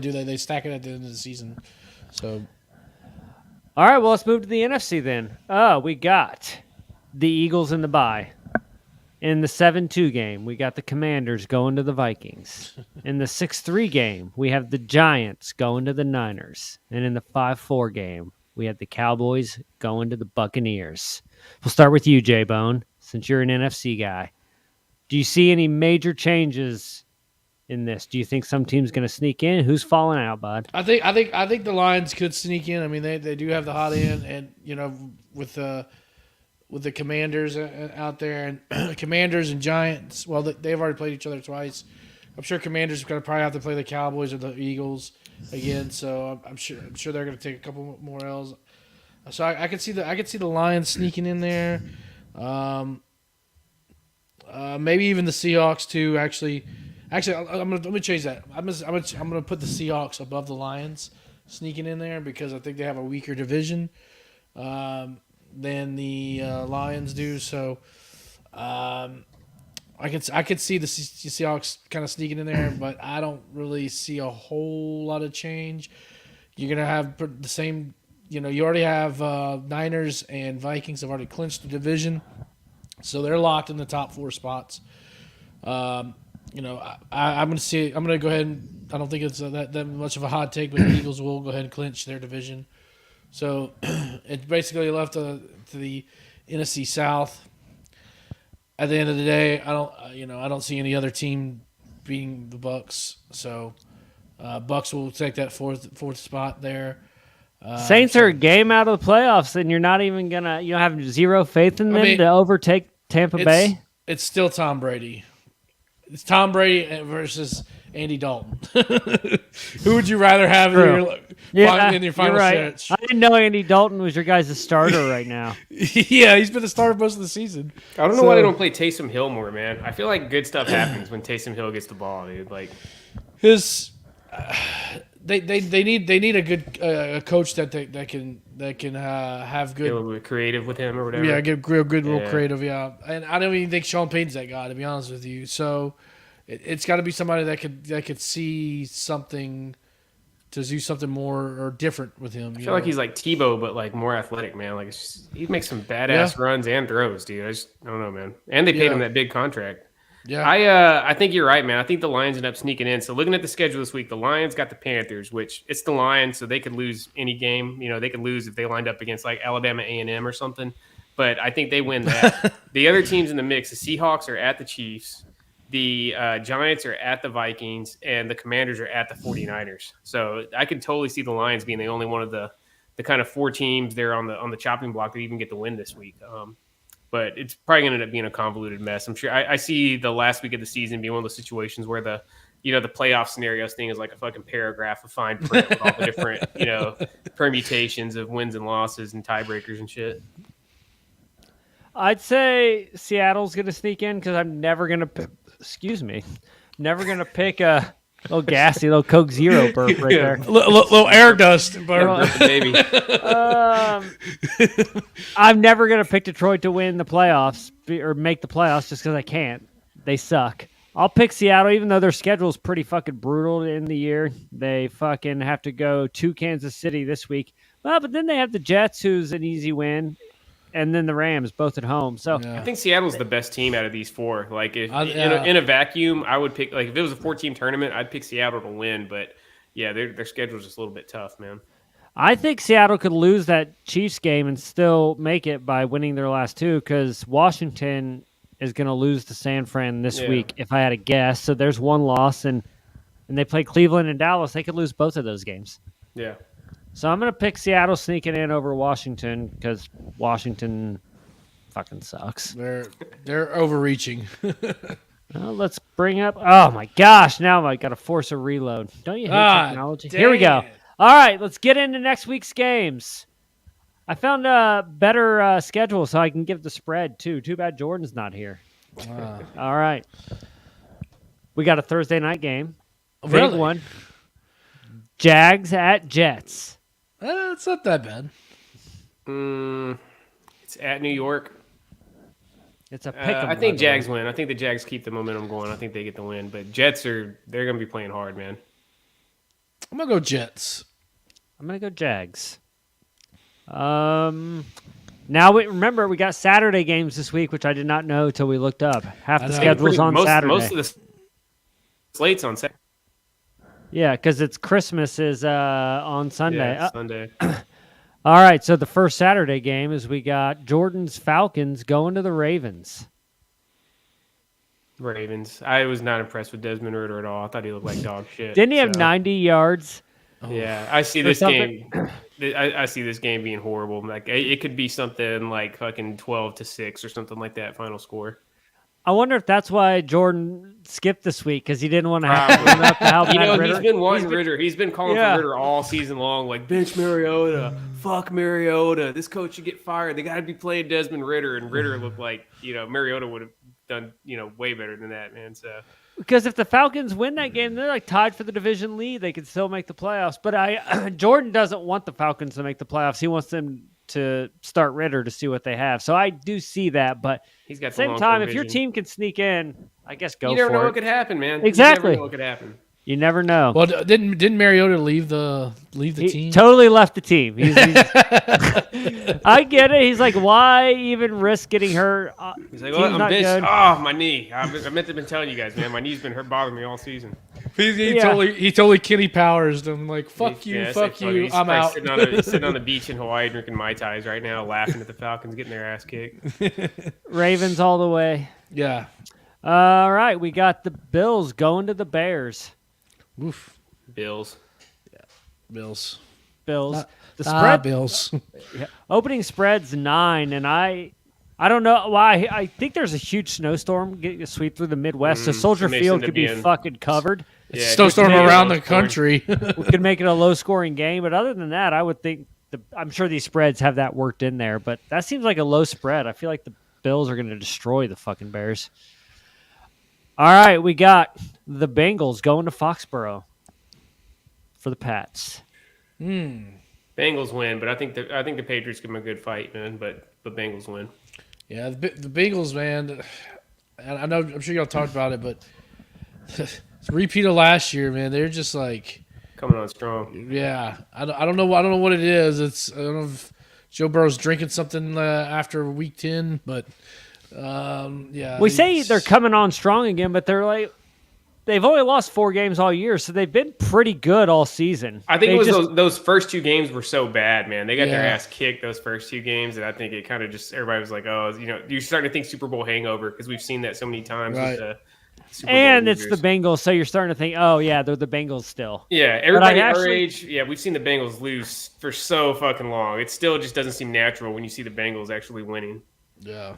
do that. They stack it at the end of the season. So, all right. Well, let's move to the NFC then. We got the Eagles in the bye. In the 7-2 game, we got the Commanders going to the Vikings. In the 6-3 game, we have the Giants going to the Niners, and in the 5-4 game, we had the Cowboys going to the Buccaneers. We'll start with you, J-Bone, since you're an NFC guy. Do you see any major changes in this? Do you think some team's going to sneak in? Who's falling out, bud? I think the Lions could sneak in. I mean, they do have the hot end, and with the Commanders out there, and Commanders and Giants. Well, they've already played each other twice. I'm sure Commanders are going to probably have to play the Cowboys or the Eagles again. So I'm sure they're going to take a couple more L's. So I could see the Lions sneaking in there. Maybe even the Seahawks too. Actually, let me change that. I'm gonna put the Seahawks above the Lions sneaking in there because I think they have a weaker division than the Lions do. So I could see the Seahawks kind of sneaking in there, but I don't really see a whole lot of change. You're gonna have the same. You already have Niners and Vikings have already clinched the division, so they're locked in the top 4 spots. I'm gonna go ahead and I don't think it's that much of a hot take, but the Eagles will go ahead and clinch their division. So it's basically left to the NFC South. At the end of the day, I don't see any other team beating the Bucks. So Bucks will take that fourth spot there. Saints are a game out of the playoffs, and you're not even gonna have zero faith in them to overtake Tampa Bay. It's still Tom Brady. It's Tom Brady versus Andy Dalton. Who would you rather have in your final stretch? I didn't know Andy Dalton was your guys' starter right now. Yeah, he's been the starter most of the season. I don't know why they don't play Taysom Hill more, man. I feel like good stuff happens when Taysom Hill gets the ball, dude. Like they need a good coach that can have good. Get a little bit creative with him or whatever. Yeah, get real creative. Yeah, and I don't even think Sean Payton's that guy, to be honest with you. So it's got to be somebody that could see something to do something more or different with him. I feel like he's like Tebow, but like more athletic, man. Like he makes some badass runs and throws, dude. I don't know, man. And they paid him that big contract. Yeah, I think you're right, man. I think the Lions end up sneaking in. So looking at the schedule this week, the Lions got the Panthers, which it's the Lions, so they could lose any game. They could lose if they lined up against like Alabama A&M or something. But I think they win that. The other teams in the mix, the Seahawks are at the Chiefs, the Giants are at the Vikings, and the Commanders are at the 49ers. So I could totally see the Lions being the only one of the kind of 4 teams there on the chopping block that even get the win this week. But it's probably going to end up being a convoluted mess. I'm sure I see the last week of the season being one of those situations where the playoff scenarios thing is like a fucking paragraph of fine print with all the different, permutations of wins and losses and tiebreakers and shit. I'd say Seattle's going to sneak in because I'm never going to pick a little gassy, little Coke Zero burp right there. Little air dust burp, baby. I'm never going to pick Detroit to win the playoffs or make the playoffs just because I can't. They suck. I'll pick Seattle, even though their schedule is pretty fucking brutal in the year. They fucking have to go to Kansas City this week. Well, but then they have the Jets, who's an easy win, and then the Rams, both at home. So I think Seattle's the best team out of these 4. Like if in a vacuum, I would pick, like if it was a 4-team tournament, I'd pick Seattle to win. But yeah, their schedule's just a little bit tough, man. I think Seattle could lose that Chiefs game and still make it by winning their last 2 because Washington is going to lose to San Fran this week, if I had to guess. So there's 1 loss, and they play Cleveland and Dallas. They could lose both of those games. Yeah. So I'm going to pick Seattle sneaking in over Washington because Washington fucking sucks. They're overreaching. Well, let's bring up. Oh my gosh! Now I got to force a reload. Don't you hate technology? Here we go. All right, let's get into next week's games. I found a better schedule so I can give the spread too. Too bad Jordan's not here. All right, we got a Thursday night game. Big one. Jags at Jets. It's not that bad. It's at New York. It's a pick 'em. I think Jags win. I think the Jags keep the momentum going. I think they get the win. But Jets they're going to be playing hard, man. I'm going to go Jets. I'm going to go Jags. Now, remember, we got Saturday games this week, which I did not know until we looked up. Half the schedule's on Saturday. Most of the slate's on Saturday. Yeah, because it's Christmas is on Sunday. Yeah, Sunday. All right, so the first Saturday game is we got Jordan's Falcons going to the Ravens. Ravens. I was not impressed with Desmond Ridder at all. I thought he looked like dog shit. Didn't he have 90 yards? Yeah, I see this game. I see this game being horrible. Like it could be something like fucking 12-6 or something like that final score. I wonder if that's why Jordan skipped this week because he didn't want to have to help Ridder. He's been wanting Ridder. He's been calling for Ridder all season long, like bench Mariota, fuck Mariota. This coach should get fired. They got to be playing Desmond Ridder, and Ridder looked like Mariota would have done way better than that, man. So because if the Falcons win that game, they're like tied for the division lead. They could still make the playoffs. But Jordan doesn't want the Falcons to make the playoffs. He wants them to start Ritter to see what they have. So I do see that, but he's got at the same time, if your team can sneak in, I guess go for it. You never know what could happen, man. Exactly. You never know what could happen. You never know. Well, didn't Mariota leave the team? Totally left the team. I get it. He's like, why even risk getting hurt? He's like, well, I'm bitch. Oh, my knee. I meant to have been telling you guys, man. My knee's been bothering me all season. He totally Kenny Powers them like, fuck you. He's I'm out. Sitting on the beach in Hawaii drinking Mai Tais right now, laughing at the Falcons getting their ass kicked. Ravens all the way. Yeah. All right, we got the Bills going to the Bears. Oof. Bills. Yeah. Bills. The spread. Bills. Yeah. Opening spread's 9, and I don't know why. I think there's a huge snowstorm getting a sweep through the Midwest, so Soldier Field could be fucking covered. Yeah, snowstorm around the country. We could make it a low-scoring game, but other than that, I would think I'm sure these spreads have that worked in there, but that seems like a low spread. I feel like the Bills are going to destroy the fucking Bears. All right, we got the Bengals going to Foxborough for the Pats. Bengals win, but I think the Patriots give them a good fight, man. But Bengals win. Yeah, the Bengals, man. I know. I'm sure y'all talked about it, but it's a repeat of last year, man. They're just like coming on strong. Yeah, I don't know what it is. I don't know if Joe Burrow's drinking something after week 10, but. Yeah, we say they're coming on strong again, but they've only lost 4 games all year, so they've been pretty good all season. I think those first 2 games were so bad, man. They got their ass kicked those first 2 games, and I think it kind of just everybody was like, oh, you're starting to think Super Bowl hangover because we've seen that so many times. Right. With the Super Bowl and losers. It's the Bengals, so you're starting to think, oh yeah, they're the Bengals still. Yeah, everybody our age, we've seen the Bengals lose for so fucking long. It still just doesn't seem natural when you see the Bengals actually winning. Yeah.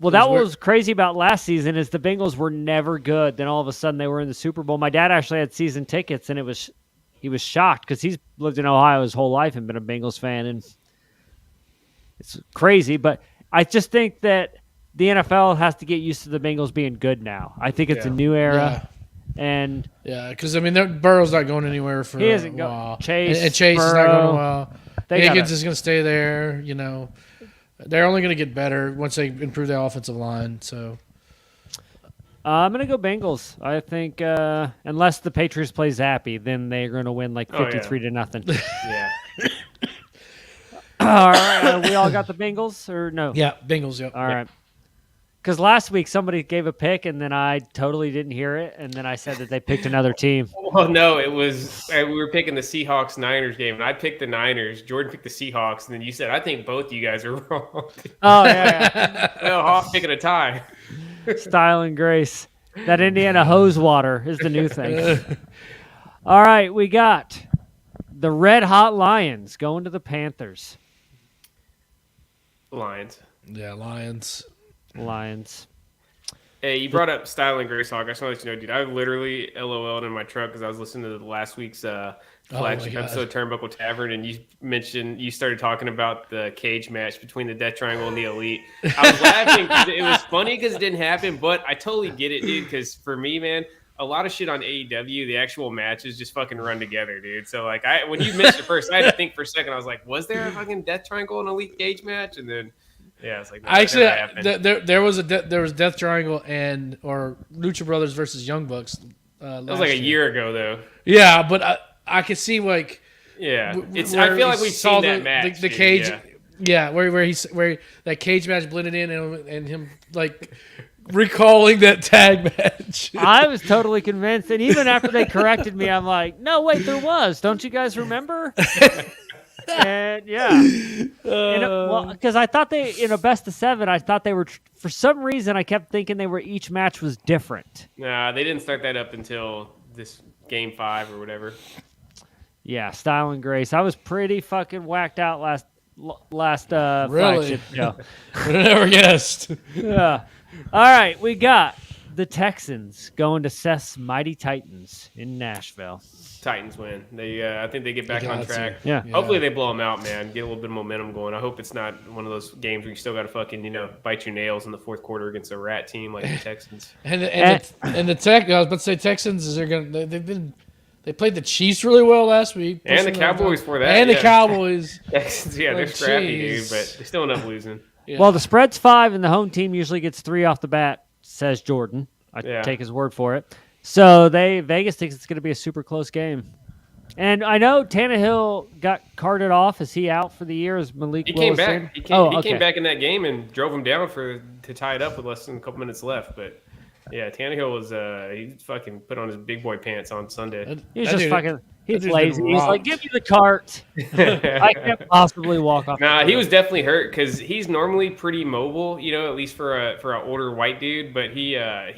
Well, that was crazy about last season is the Bengals were never good. Then all of a sudden they were in the Super Bowl. My dad actually had season tickets, and he was shocked because he's lived in Ohio his whole life and been a Bengals fan, and it's crazy. But I just think that the NFL has to get used to the Bengals being good now. I think it's a new era, and because Burrow's not going anywhere for he isn't a while. Chase and Chase Burrow, is not going a while. Higgins is going to stay there. They're only going to get better once they improve their offensive line. So I'm going to go Bengals. I think unless the Patriots play Zappy, then they're going to win like 53-0. Yeah. All right. We all got the Bengals or no? Yeah, Bengals, yep. All right. Because last week somebody gave a pick and then I totally didn't hear it, and then I said that they picked another team. Well, no, it was we were picking the Seahawks-Niners game, and I picked the Niners. Jordan picked the Seahawks, and then you said, I think both of you guys are wrong. Oh, yeah. No, Hawks picking a tie. Style and grace. That Indiana hose water is the new thing. All right, we got the Red Hot Lions going to the Panthers. Lions. Yeah, Lions. Hey, you brought up Style and Grace, Hawk. I just want to let you know, dude, I literally LOL'd in my truck because I was listening to the last week's flagship episode, Turnbuckle Tavern, and you started talking about the cage match between the Death Triangle and the Elite. I was laughing because it was funny because it didn't happen, but I totally get it, dude, because for me, man, a lot of shit on AEW, the actual matches just fucking run together, dude. So, like, when you mentioned it first, I had to think for a second. I was like, was there a fucking Death Triangle and Elite cage match? And then... yeah, it's like there was Death Triangle or Lucha Brothers versus Young Bucks. That was like a year ago, though. Yeah, but I could see like I feel like we've seen that match. The cage, where that cage match blended in and him like recalling that tag match. I was totally convinced, and even after they corrected me, I'm like, no, wait, there was. Don't you guys remember? And because I thought they in a best of 7, I thought they were for some reason I kept thinking each match was different. Nah, they didn't start that up until this game 5 or whatever. Yeah, Style and Grace. I was pretty fucking whacked out last really? flagship show. I never guessed. Yeah. All right, we got the Texans going to Seth's Mighty Titans in Nashville. Titans win. I think they get back on track. Yeah. Hopefully they blow them out, man. Get a little bit of momentum going. I hope it's not one of those games where you still got to fucking bite your nails in the fourth quarter against a rat team like the Texans. and the Tech. I was about to say Texans. They've They played the Chiefs really well last week. And the Cowboys for that. And the Cowboys. Yeah, they're scrappy, dude, but they still end up losing. Yeah. Well, the spread's 5, and the home team usually gets 3 off the bat, says Jordan. I take his word for it. So Vegas thinks it's going to be a super close game. And I know Tannehill got carted off. Is he out for the year? Is Malik Willis back? He came back in that game and drove him down to tie it up with less than a couple minutes left. But yeah, Tannehill was he fucking put on his big boy pants on Sunday. He's lazy. He's like, give me the cart. I can't possibly walk off. Nah, he was definitely hurt because he's normally pretty mobile, at least for an older white dude. But he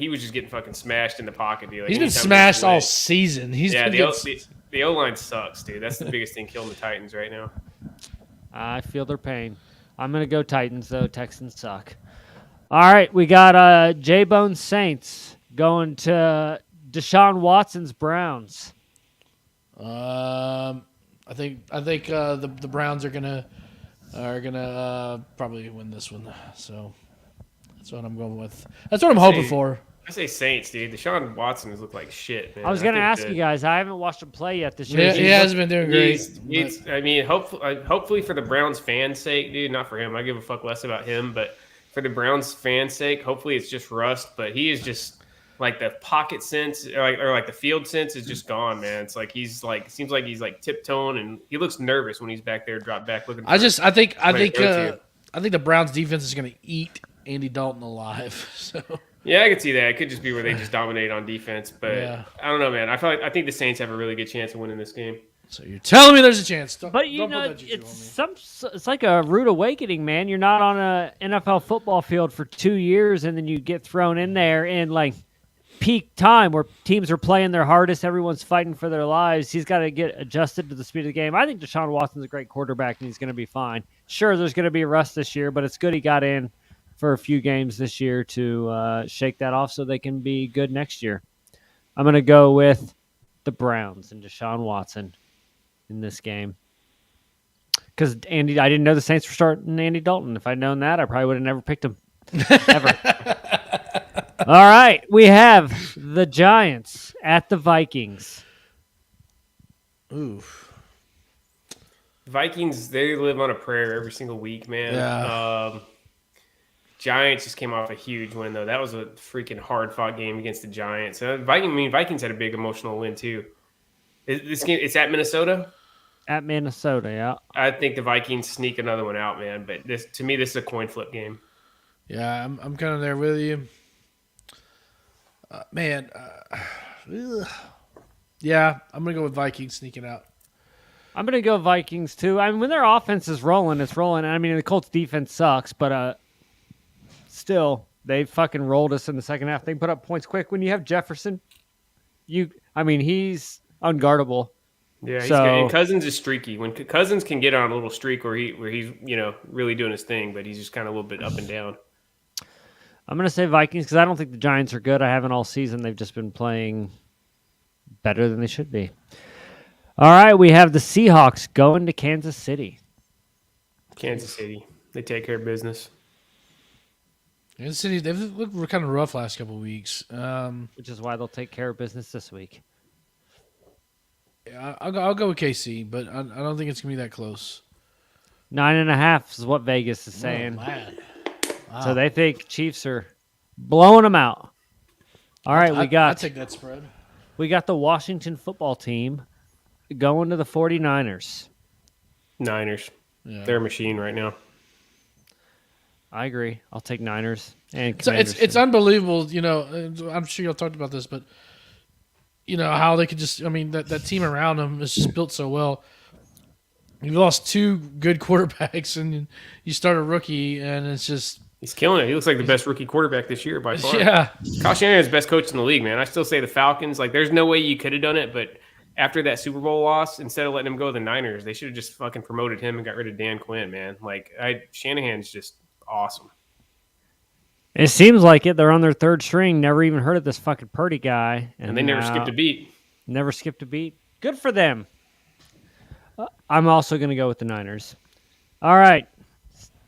was just getting fucking smashed in the pocket, dude. Like, he's been smashed all season. The O-line sucks, dude. That's the biggest thing killing the Titans right now. I feel their pain. I'm going to go Titans, though. Texans suck. All right, we got JBONE Saints going to Deshaun Watson's Browns. I think the Browns are gonna probably win this one. So that's what I'm going with. That's what I'm hoping for. I say Saints, dude. Deshaun Watson has looked like shit, man. I was going to ask you guys. I haven't watched him play yet this year. Yeah, he hasn't been doing great. Hopefully for the Browns fans' sake, dude, not for him. I give a fuck less about him, but for the Browns fans' sake, hopefully it's just rust. But he is just like the pocket sense or like the field sense is just gone, man. It's like seems like he's like tiptoeing and he looks nervous when he's back there, dropped back looking. I think the Browns defense is going to eat Andy Dalton alive. So. Yeah, I could see that. It could just be where they just dominate on defense, but I don't know, man. I think the Saints have a really good chance of winning this game. So you're telling me there's a chance? It's like a rude awakening, man. You're not on a NFL football field for 2 years, and then you get thrown in there in like peak time where teams are playing their hardest. Everyone's fighting for their lives. He's got to get adjusted to the speed of the game. I think Deshaun Watson's a great quarterback, and he's going to be fine. Sure, there's going to be rust this year, but it's good he got in for a few games this year to shake that off so they can be good next year. I'm going to go with the Browns and Deshaun Watson in this game. Because I didn't know the Saints were starting Andy Dalton. If I'd known that, I probably would have never picked him. Ever. All right. We have the Giants at the Vikings. Oof. Vikings, they live on a prayer every single week, man. Yeah. Giants just came off a huge win, though. That was a freaking hard-fought game against the Giants. Vikings had a big emotional win, too. This game, it's at Minnesota? At Minnesota, yeah. I think the Vikings sneak another one out, man. But this is a coin flip game. Yeah, I'm kind of there with you. Yeah, I'm going to go with Vikings sneaking out. I'm going to go Vikings, too. I mean, when their offense is rolling, it's rolling. I mean, the Colts' defense sucks, but still, they fucking rolled us in the second half. They put up points quick. When you have Jefferson, he's unguardable. Yeah, he's good. And Cousins is streaky. When Cousins can get on a little streak where he's really doing his thing, but he's just kind of a little bit up and down. I'm going to say Vikings because I don't think the Giants are good. I haven't all season. They've just been playing better than they should be. All right, we have the Seahawks going to Kansas City. Kansas City. They take care of business. Kansas City, they've looked kind of rough last couple of weeks. Which is why they'll take care of business this week. Yeah, I'll go with KC, but I don't think it's going to be that close. 9.5 is what Vegas is saying. Oh, man. Wow. So they think Chiefs are blowing them out. All right, I'll take that spread. We got the Washington football team going to the 49ers. Niners. Yeah. They're a machine right now. I agree. I'll take Niners and Commanders. It's unbelievable, I'm sure y'all talked about this, but how they could just, that team around them is just built so well. You lost 2 good quarterbacks and you start a rookie and it's just... He's killing it. He looks like the best rookie quarterback this year by far. Yeah. Kyle Shanahan's the best coach in the league, man. I still say the Falcons. Like, there's no way you could have done it, but after that Super Bowl loss, instead of letting him go to the Niners, they should have just fucking promoted him and got rid of Dan Quinn, man. Like, Shanahan's just awesome. It seems like it. They're on their 3rd string. Never even heard of this fucking Purdy guy. And they never skipped a beat. Never skipped a beat. Good for them. I'm also going to go with the Niners. All right.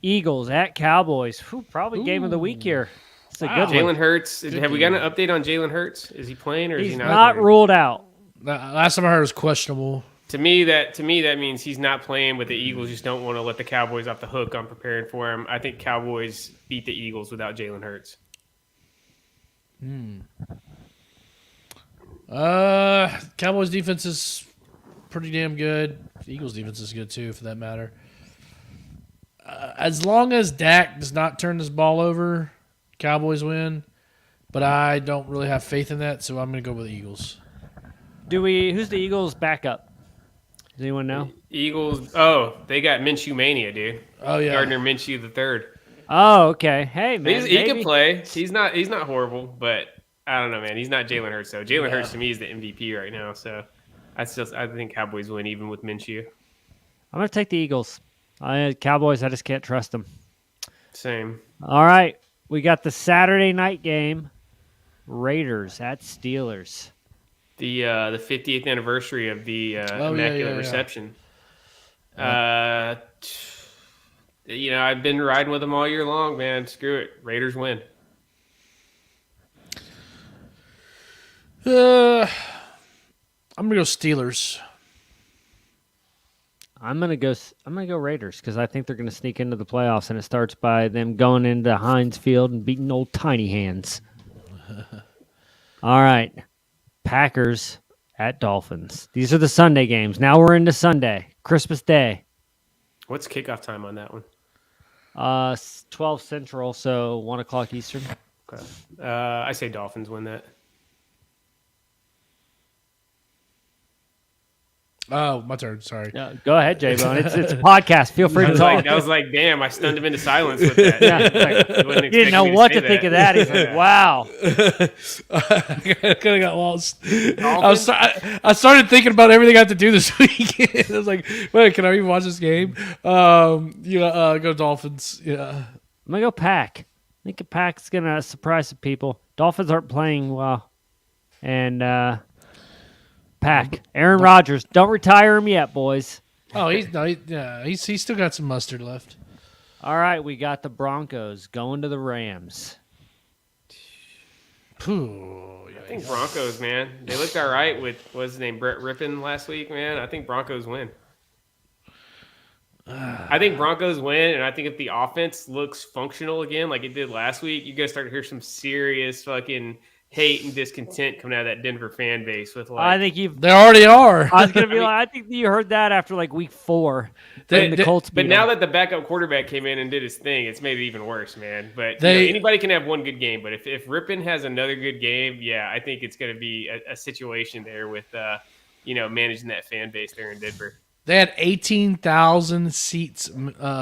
Eagles at Cowboys. Probably game of the week here. It's a good one. Jalen Hurts. Have we got an update on Jalen Hurts? Is he playing or is he not? He's not ruled out. Last time I heard it was questionable. To me, that means he's not playing, but the Eagles just don't want to let the Cowboys off the hook on preparing for him. I think Cowboys beat the Eagles without Jalen Hurts. Cowboys defense is pretty damn good. The Eagles defense is good too, for that matter. As long as Dak does not turn this ball over, Cowboys win. But I don't really have faith in that, so I'm going to go with the Eagles. Who's the Eagles' backup? Does anyone know? Eagles. They got Minshew Mania, dude. Oh yeah, Gardner Minshew the third. Oh, okay. Hey, man, he can play. He's not horrible, but I don't know, man. He's not Jalen Hurts, though. Jalen Hurts to me is the MVP right now, so I think Cowboys win even with Minshew. I'm gonna take the Eagles. Cowboys, I just can't trust them. Same. All right, we got the Saturday night game. Raiders at Steelers. The 50th anniversary of the Immaculate Reception. I've been riding with them all year long, man. Screw it. Raiders win. I'm gonna go Steelers. I'm gonna go Raiders because I think they're gonna sneak into the playoffs, and it starts by them going into Heinz Field and beating old Tiny Hands. All right, Packers at Dolphins. These are the Sunday games. Now we're into Sunday, Christmas Day. What's kickoff time on that one? 12 Central, so 1 o'clock Eastern. Okay. I say Dolphins win that. Oh, my turn. Sorry. Go ahead, JBONE. It's a podcast. Feel free to talk. I was like, damn, I stunned him into silence with that. He didn't know what to think of that. He's like, wow. I kind of got lost. I started thinking about everything I have to do this weekend. I was like, wait, can I even watch this game? Go Dolphins. Yeah. I'm going to go Pack. I think a Pack's going to surprise some people. Dolphins aren't playing well. And Pack. Aaron Rodgers. Don't retire him yet, boys. Oh, he's still got some mustard left. All right, we got the Broncos going to the Rams. I think Broncos, man. They looked all right with, what's his name, Brett Rippon last week, man. I think Broncos win. I think Broncos win, and I think if the offense looks functional again like it did last week, you're going to start to hear some serious fucking hate and discontent coming out of that Denver fan base with I think they already are. I was gonna be I think you heard that after like week 4. The Colts but now that the backup quarterback came in and did his thing, it's made it even worse, man. But anybody can have one good game, but if Rippon has another good game, yeah, I think it's gonna be a situation there with managing that fan base there in Denver. They had 18,000 seats,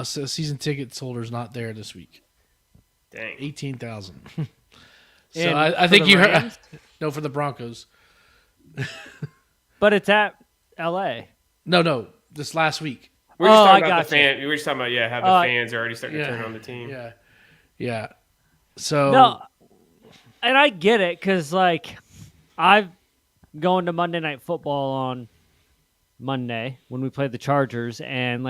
season tickets holders not there this week. Dang, 18,000. So I think you heard. No, for the Broncos. But it's at L.A. No, this last week. We're just talking about the fan. We were just talking about how the fans are already starting to turn on the team. Yeah. So no, and I get it because I've going to Monday Night Football on Monday when we play the Chargers, and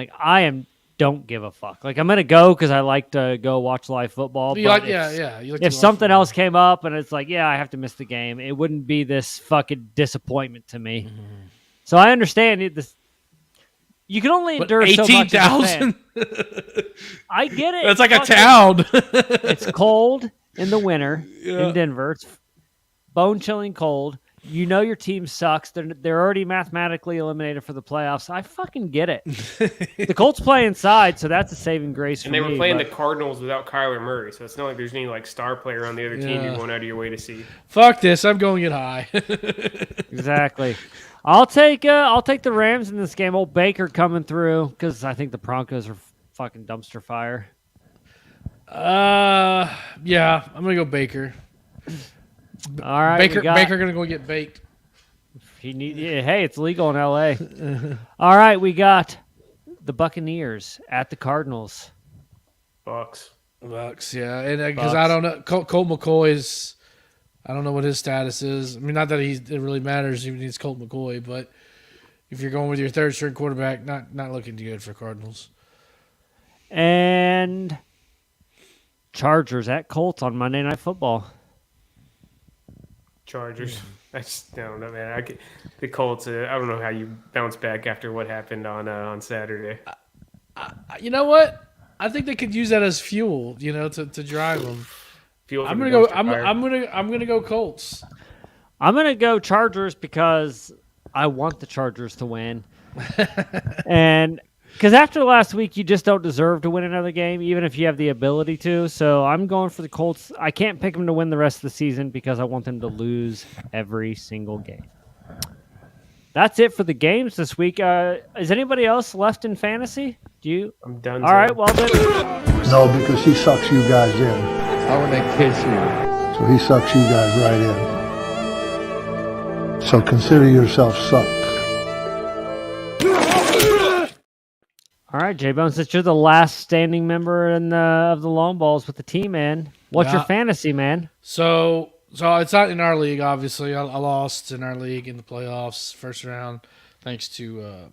don't give a fuck. I'm gonna go because I like to go watch live football. If something else came up and it's I have to miss the game, it wouldn't be this fucking disappointment to me. Mm-hmm. So I understand it. You can only endure 18,000. I get it. That's like a town. It's cold in the winter in Denver. It's bone-chilling cold. You know your team sucks. They're already mathematically eliminated for the playoffs. I fucking get it. The Colts play inside, so that's a saving grace for me. And they were playing the Cardinals without Kyler Murray, so it's not like there's any star player on the other team you're going out of your way to see. Fuck this. I'm going to get high. Exactly. I'll take the Rams in this game. Old Baker coming through because I think the Broncos are fucking dumpster fire. Yeah, I'm going to go Baker. All right, Baker gonna go get baked. Hey, it's legal in L.A. All right, we got the Buccaneers at the Cardinals. Bucks, yeah, and because I don't know, Colt McCoy's. I don't know what his status is. I mean, not that it really matters. Even he's Colt McCoy, but if you're going with your third string quarterback, not looking too good for Cardinals. And Chargers at Colts on Monday Night Football. Chargers. I just don't know, man. The Colts. I don't know how you bounce back after what happened on Saturday. You know what? I think they could use that as fuel. To drive them. I'm gonna go Colts. I'm gonna go Chargers because I want the Chargers to win, and because after last week, you just don't deserve to win another game, even if you have the ability to. So I'm going for the Colts. I can't pick them to win the rest of the season because I want them to lose every single game. That's it for the games this week. Is anybody else left in fantasy? I'm done. All right, well then. No, because he sucks you guys in. I want to kiss you. So he sucks you guys right in. So consider yourself sucked. All right, J-Bone, since you're the last standing member of the Long Balls with the team, man, what's your fantasy, man? So it's not in our league, obviously. I lost in our league in the playoffs, first round, thanks to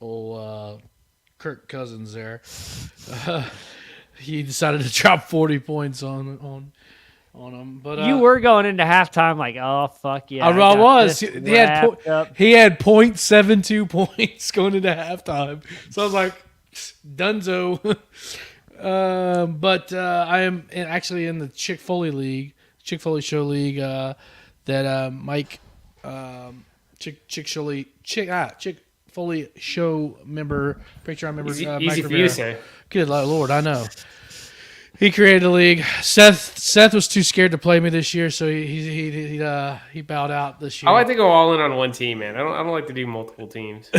old Kirk Cousins there. He decided to drop 40 points on him. But you were going into halftime like, oh, fuck yeah. I was. He had 0.72 points going into halftime. So I was like, dunzo. But I am actually in the Chick-Foley League, Chick-Foley Show League, that Mike, Chick-Foley Show member, Patreon member. Easy Mike for you to say. Good Lord, I know. He created a league. Seth was too scared to play me this year, so he bowed out this year. I like to go all in on one team, man. I don't like to do multiple teams.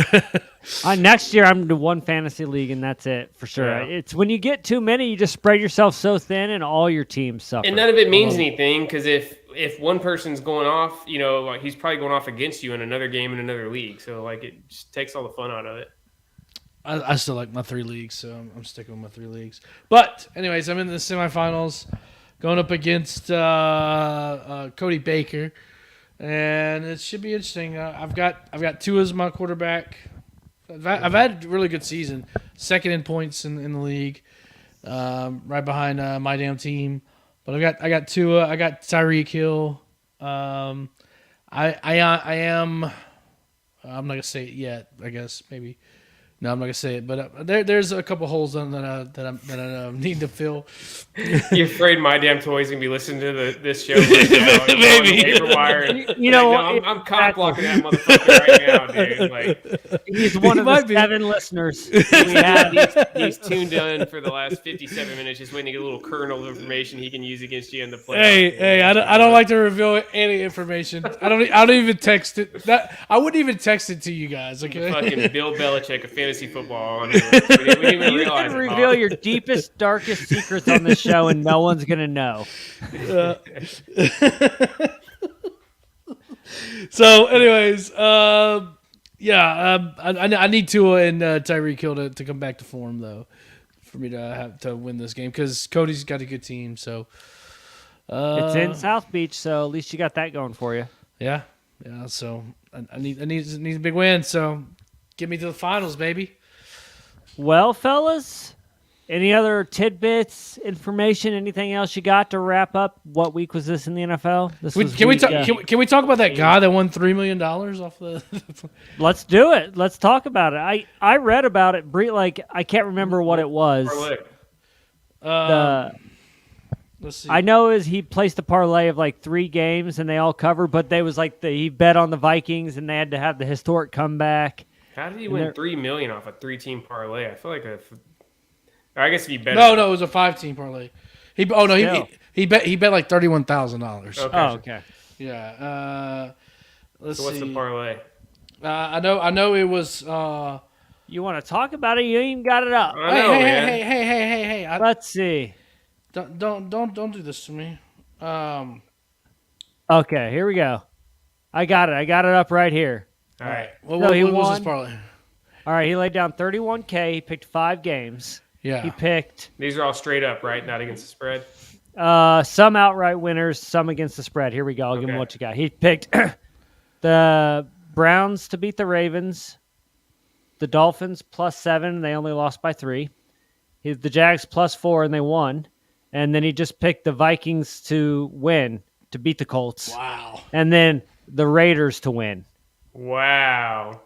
Next year, I'm in one fantasy league, and that's it for sure. Yeah. It's when you get too many, you just spread yourself so thin, and all your teams suffer. And none of it means anything because if one person's going off, like he's probably going off against you in another game in another league. So like it just takes all the fun out of it. I still like my 3 leagues, so I'm sticking with my 3 leagues. But anyways, I'm in the semifinals, going up against Cody Baker, and it should be interesting. I've got Tua as my quarterback. I've had a really good season, second in points in the league, right behind my damn team. But I got Tua, I got Tyreek Hill. I'm not gonna say it yet. I guess maybe. No, I'm not gonna say it, but there's a couple holes that I need to fill. You're afraid my damn toy's gonna be listening to this show right now? Maybe. I'm cock blocking that motherfucker right now, dude. Like he's one of the 7 listeners we have. He's tuned in for the last 57 minutes, just waiting to get a little kernel of information he can use against you in the play. Hey, I don't like to reveal any information. I don't even text it. I wouldn't even text it to you guys. Okay. Fucking Bill Belichick of fantasy football. We didn't even you realize can reveal your deepest, darkest secrets on this show, and no one's gonna know. So, anyways, I need Tua and Tyreek Hill to come back to form though, for me to have to win this game because Cody's got a good team. So it's in South Beach, so at least you got that going for you. Yeah. So I need a big win. So get me to the finals, baby. Well, fellas, any other tidbits, information, anything else you got to wrap up? What week was this in the NFL? Can we talk about that guy that won $3 million off the? Let's do it. Let's talk about it. I read about it. Like I can't remember what it was. Let's see. I know he placed a parlay of like 3 games and they all covered, but they was like he bet on the Vikings and they had to have the historic comeback. How did he win $3 million off a 3-team parlay? I feel like I guess if you bet. No, it was a 5-team parlay. He bet like $31,000. Okay. Oh, okay. Yeah. Let's see. What's the parlay? I know it was. You want to talk about it? You ain't even got it up. Hey! Let's see. Don't do this to me. Okay, here we go. I got it. I got it up right here. All right. What So he was won. his parlay? All right, he laid down $31K. He picked 5 games. Yeah. He picked These are all straight up, right? Not against the spread. some outright winners, some against the spread. Here we go. I'll give him what you got. He picked the Browns to beat the Ravens, the Dolphins +7. They only lost by 3. The Jags +4, and they won. And then he just picked the Vikings to win to beat the Colts. Wow. And then the Raiders to win. Wow.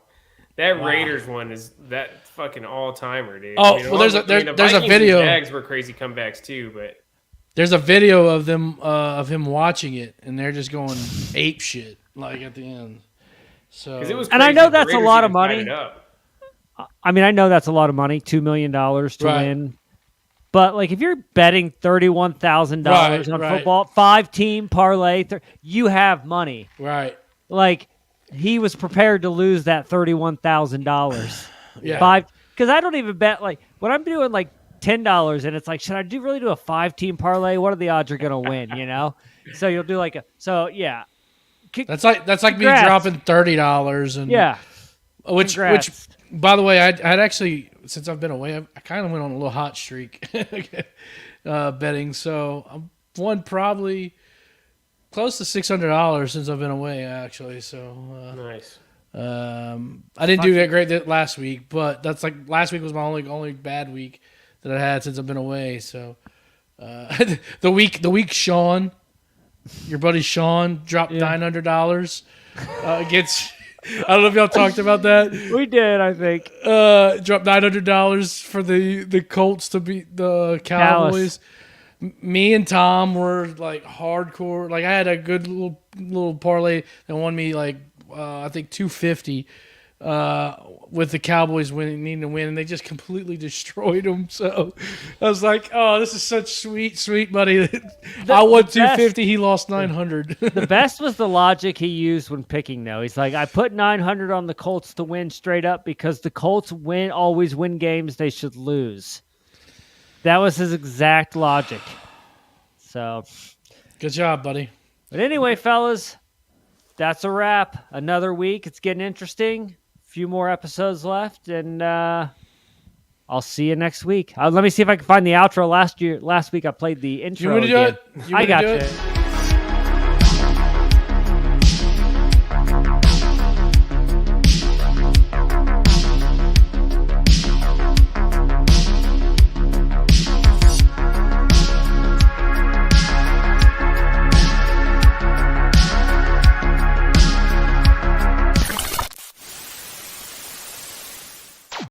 That Raiders one is that fucking all-timer, dude. Oh, well, there's a video. The Jags were crazy comebacks too, but there's a video of them of him watching it, and they're just going ape shit like at the end. So, it was and I know that's a Raiders lot of even money. tied it up. I mean, I know that's a lot of money, $2 million to win. But like, if you're betting $31,000 on football, 5-team parlay, you have money. Right. Like, he was prepared to lose that $31,000. Yeah. Because I don't even bet, like, when I'm doing like $10 and it's like, should I really do a 5-team parlay? What are the odds you're gonna win? You know. So you'll do like yeah. That's like me dropping $30 and which by the way, I'd actually, since I've been away, I kind of went on a little hot streak betting. So I've won probably close to $600 since I've been away, actually. So nice. I didn't do that great last week, but that's like last week was my only bad week that I had since I've been away. So the week Sean, your buddy Sean, dropped $900 against. I don't know if y'all talked about that. We did, I think. Dropped $900 for the Colts to beat the Cowboys. Me and Tom were like hardcore. Like I had a good little parlay that won me like I think $250 with the Cowboys needing to win, and they just completely destroyed them. So I was like, "Oh, this is such sweet money." I won $250, he lost $900. The best was the logic he used when picking. Though he's like, "I put $900 on the Colts to win straight up because the Colts always win games they should lose." That was his exact logic. So, good job, buddy. But anyway, fellas, that's a wrap. Another week. It's getting interesting. A few more episodes left, and I'll see you next week. Let me see if I can find the outro. Last week I played the intro. You want to do it? I got you.